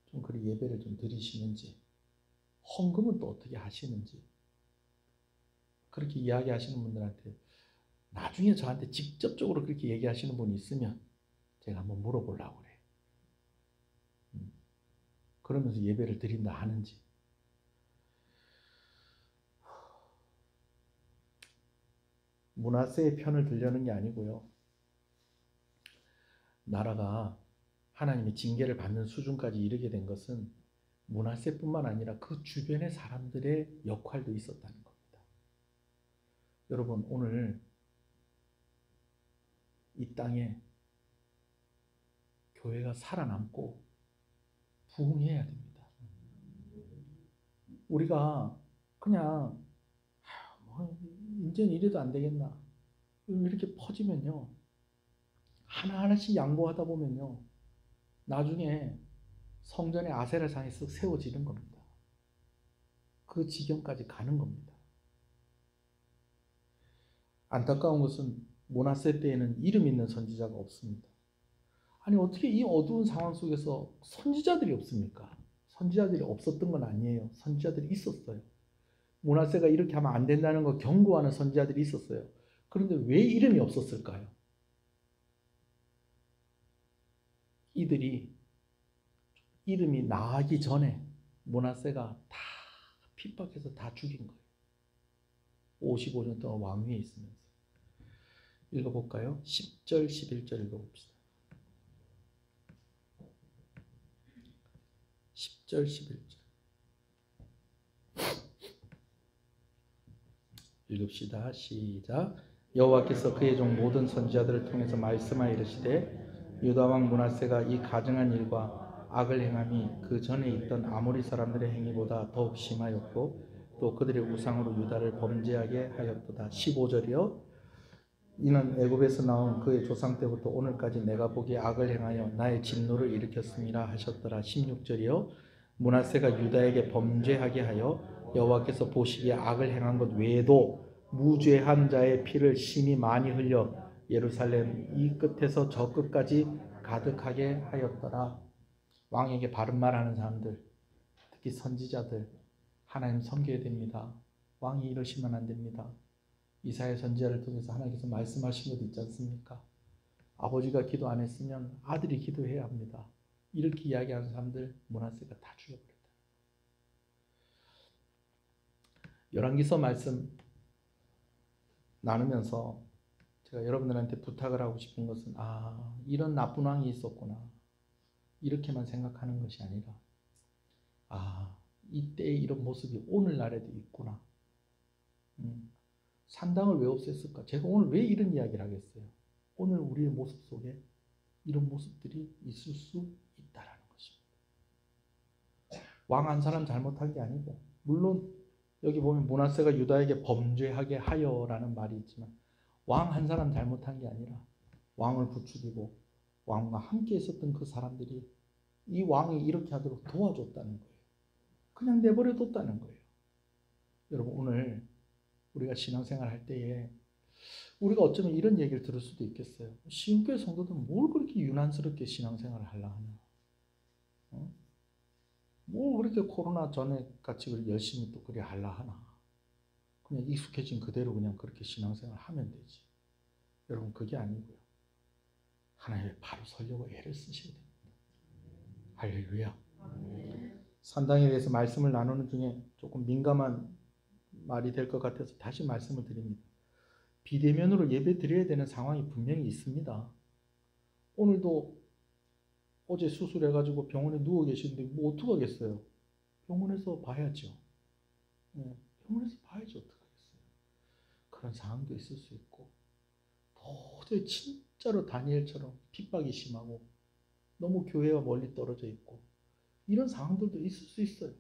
좀 그리 예배를 좀 드리시는지 헌금은 또 어떻게 하시는지 그렇게 이야기하시는 분들한테 나중에 저한테 직접적으로 그렇게 얘기하시는 분이 있으면 제가 한번 물어보려고 그래요. 그러면서 예배를 드린다 하는지. 므낫세의 편을 들려는 게 아니고요. 나라가 하나님의 징계를 받는 수준까지 이르게 된 것은 므낫세뿐만 아니라 그 주변의 사람들의 역할도 있었다는 겁니다. 여러분, 오늘 이 땅에 교회가 살아남고 부흥해야 됩니다. 우리가 그냥 이제는 이래도 안 되겠나 이렇게 퍼지면요, 하나하나씩 양보하다 보면요, 나중에 성전의 아세라상이 쓱 세워지는 겁니다. 그 지경까지 가는 겁니다. 안타까운 것은 므낫세 때에는 이름 있는 선지자가 없습니다. 아니, 어떻게 이 어두운 상황 속에서 선지자들이 없습니까? 선지자들이 없었던 건 아니에요. 선지자들이 있었어요. 므낫세가 이렇게 하면 안 된다는 거 경고하는 선지자들이 있었어요. 그런데 왜 이름이 없었을까요? 이들이 이름이 나기 전에 므낫세가 다 핍박해서 다 죽인 거예요. 55년 동안 왕위에 있으면서. 읽어볼까요? 10절, 11절 읽어봅시다. 10절, 11절. 읽읍시다. 시작. 여호와께서 그의 종 모든 선지자들을 통해서 말씀하여 이르시되 유다 왕 므낫세가 이 가증한 일과 악을 행함이 그 전에 있던 아모리 사람들의 행위보다 더욱 심하였고 또 그들의 우상으로 유다를 범죄하게 하였도다. 15절이요. 이는 애굽에서 나온 그의 조상 때부터 오늘까지 내가 보기에 악을 행하여 나의 진노를 일으켰음이라 하셨더라. 16절이요. 므낫세가 유다에게 범죄하게 하여 여호와께서 보시기에 악을 행한 것 외에도 무죄한 자의 피를 심히 많이 흘려 예루살렘 이 끝에서 저 끝까지 가득하게 하였더라. 왕에게 바른 말하는 사람들, 특히 선지자들, 하나님 섬겨야 됩니다. 왕이 이러시면 안 됩니다. 이사야 선지자를 통해서 하나님께서 말씀하신 것 있지 않습니까? 아버지가 기도 안 했으면 아들이 기도해야 합니다. 이렇게 이야기하는 사람들 므낫세가 다 죽여버렸다. 열왕기서 말씀 나누면서 제가 여러분들한테 부탁을 하고 싶은 것은 이런 나쁜 왕이 있었구나 이렇게만 생각하는 것이 아니라 이때의 이런 모습이 오늘날에도 있구나. 산당을 왜 없앴을까? 제가 오늘 왜 이런 이야기를 하겠어요? 오늘 우리의 모습 속에 이런 모습들이 있을 수 있다라는 것입니다. 왕 한 사람 잘못한 게 아니고, 물론 여기 보면 므낫세가 유다에게 범죄하게 하여라는 말이 있지만 왕 한 사람 잘못한 게 아니라 왕을 부추기고 왕과 함께 있었던 그 사람들이 이 왕이 이렇게 하도록 도와줬다는 거예요. 그냥 내버려 뒀다는 거예요. 여러분, 오늘 우리가 신앙생활 할 때에 우리가 어쩌면 이런 얘기를 들을 수도 있겠어요. 시흥교회 성도들은 뭘 그렇게 유난스럽게 신앙생활을 하려 하나? 뭘 그렇게 코로나 전에 같이 열심히 또 그래 하려 하나? 그냥 익숙해진 그대로 그냥 그렇게 신앙생활 하면 되지. 여러분, 그게 아니고요. 하나님의 바로 서려고 애를 쓰셔야 됩니다. 할렐루야. 산당에 대해서 말씀을 나누는 중에 조금 민감한 말이 될 것 같아서 다시 말씀을 드립니다. 비대면으로 예배 드려야 되는 상황이 분명히 있습니다. 오늘도 어제 수술해가지고 병원에 누워 계시는데 뭐 어떡하겠어요? 병원에서 봐야죠. 병원에서 봐야지 어떡하겠어요? 그런 상황도 있을 수 있고, 도저히 진짜로 다니엘처럼 핍박이 심하고 너무 교회와 멀리 떨어져 있고 이런 상황들도 있을 수 있어요.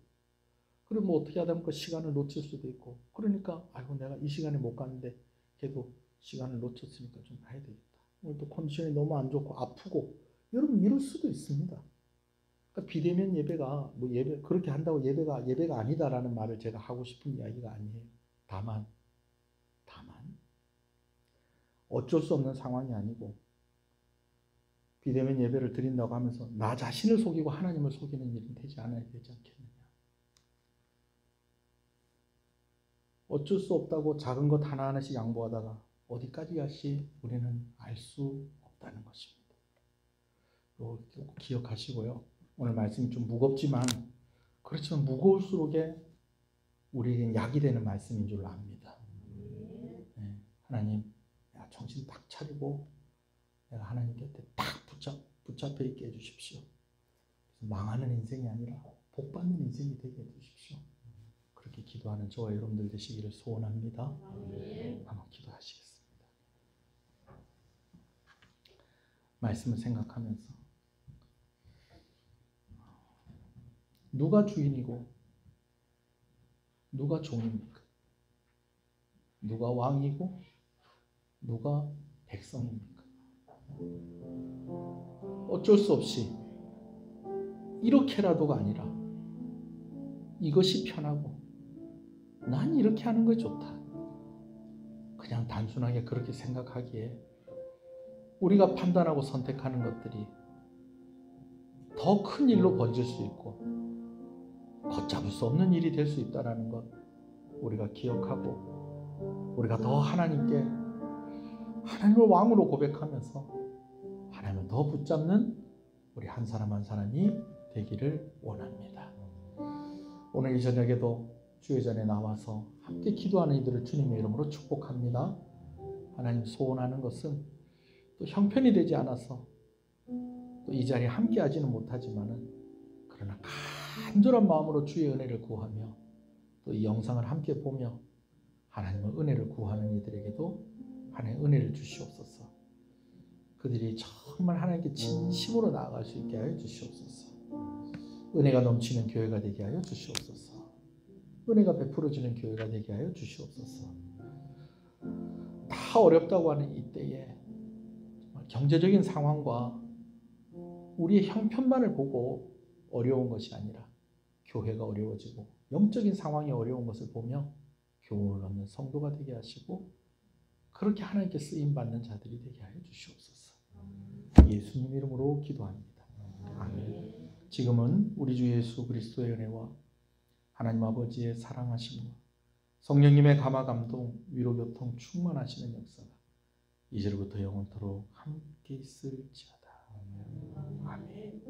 그리고 뭐 어떻게 하다 보니까 시간을 놓칠 수도 있고, 그러니까 내가 이 시간에 못 갔는데 걔도 시간을 놓쳤으니까 좀 가야 되겠다. 오늘 또 컨디션이 너무 안 좋고 아프고, 여러분 이럴 수도 있습니다. 그러니까 비대면 예배가 그렇게 한다고 예배가 아니다라는 말을 제가 하고 싶은 이야기가 아니에요. 다만 어쩔 수 없는 상황이 아니고 비대면 예배를 드린다고 하면서 나 자신을 속이고 하나님을 속이는 일은 되지 않아야 되지 않겠느냐. 어쩔 수 없다고 작은 것 하나하나씩 양보하다가 어디까지 갈지 우리는 알 수 없다는 것입니다. 꼭 기억하시고요. 오늘 말씀이 좀 무겁지만, 그렇지만 무거울수록에 우리에겐 약이 되는 말씀인 줄 압니다. 하나님, 정신 딱 차리고 내가 하나님 곁에 딱 붙잡혀 있게 해주십시오. 망하는 인생이 아니라 복받는 인생이 되게 해주십시오. 그렇게 기도하는 저와 여러분들 되시기를 소원합니다. 한번 기도하시겠습니다. 말씀을 생각하면서 누가 주인이고 누가 종입니까? 누가 왕이고 누가 백성입니까? 어쩔 수 없이 이렇게라도가 아니라 이것이 편하고 난 이렇게 하는 게 좋다. 그냥 단순하게 그렇게 생각하기에 우리가 판단하고 선택하는 것들이 더 큰 일로 번질 수 있고 걷잡을 수 없는 일이 될 수 있다는 것 우리가 기억하고 우리가 더 하나님께 하나님을 왕으로 고백하면서 하나님을 더 붙잡는 우리 한 사람 한 사람이 되기를 원합니다. 오늘 이 저녁에도 주의 전에 나와서 함께 기도하는 이들을 주님의 이름으로 축복합니다. 하나님 소원하는 것은 또 형편이 되지 않아서 또 이 자리에 함께 하지는 못하지만은 그러나 간절한 마음으로 주의 은혜를 구하며 또 이 영상을 함께 보며 하나님의 은혜를 구하는 이들에게도 하나님의 은혜를 주시옵소서. 그들이 정말 하나님께 진심으로 나아갈 수 있게 하여 주시옵소서. 은혜가 넘치는 교회가 되게 하여 주시옵소서. 은혜가 베풀어지는 교회가 되게 하여 주시옵소서. 다 어렵다고 하는 이때에 경제적인 상황과 우리의 형편만을 보고 어려운 것이 아니라 교회가 어려워지고 영적인 상황이 어려운 것을 보며 교훈을 얻는 성도가 되게 하시고 그렇게 하나님께 쓰임받는 자들이 되게 하여 주시옵소서. 예수님 이름으로 기도합니다. 아멘. 지금은 우리 주 예수 그리스도의 은혜와 하나님 아버지의 사랑하심과 성령님의 감화 감동 위로 교통 충만하시는 역사가 이제부터 영원토록 함께 있을지어다. 아멘.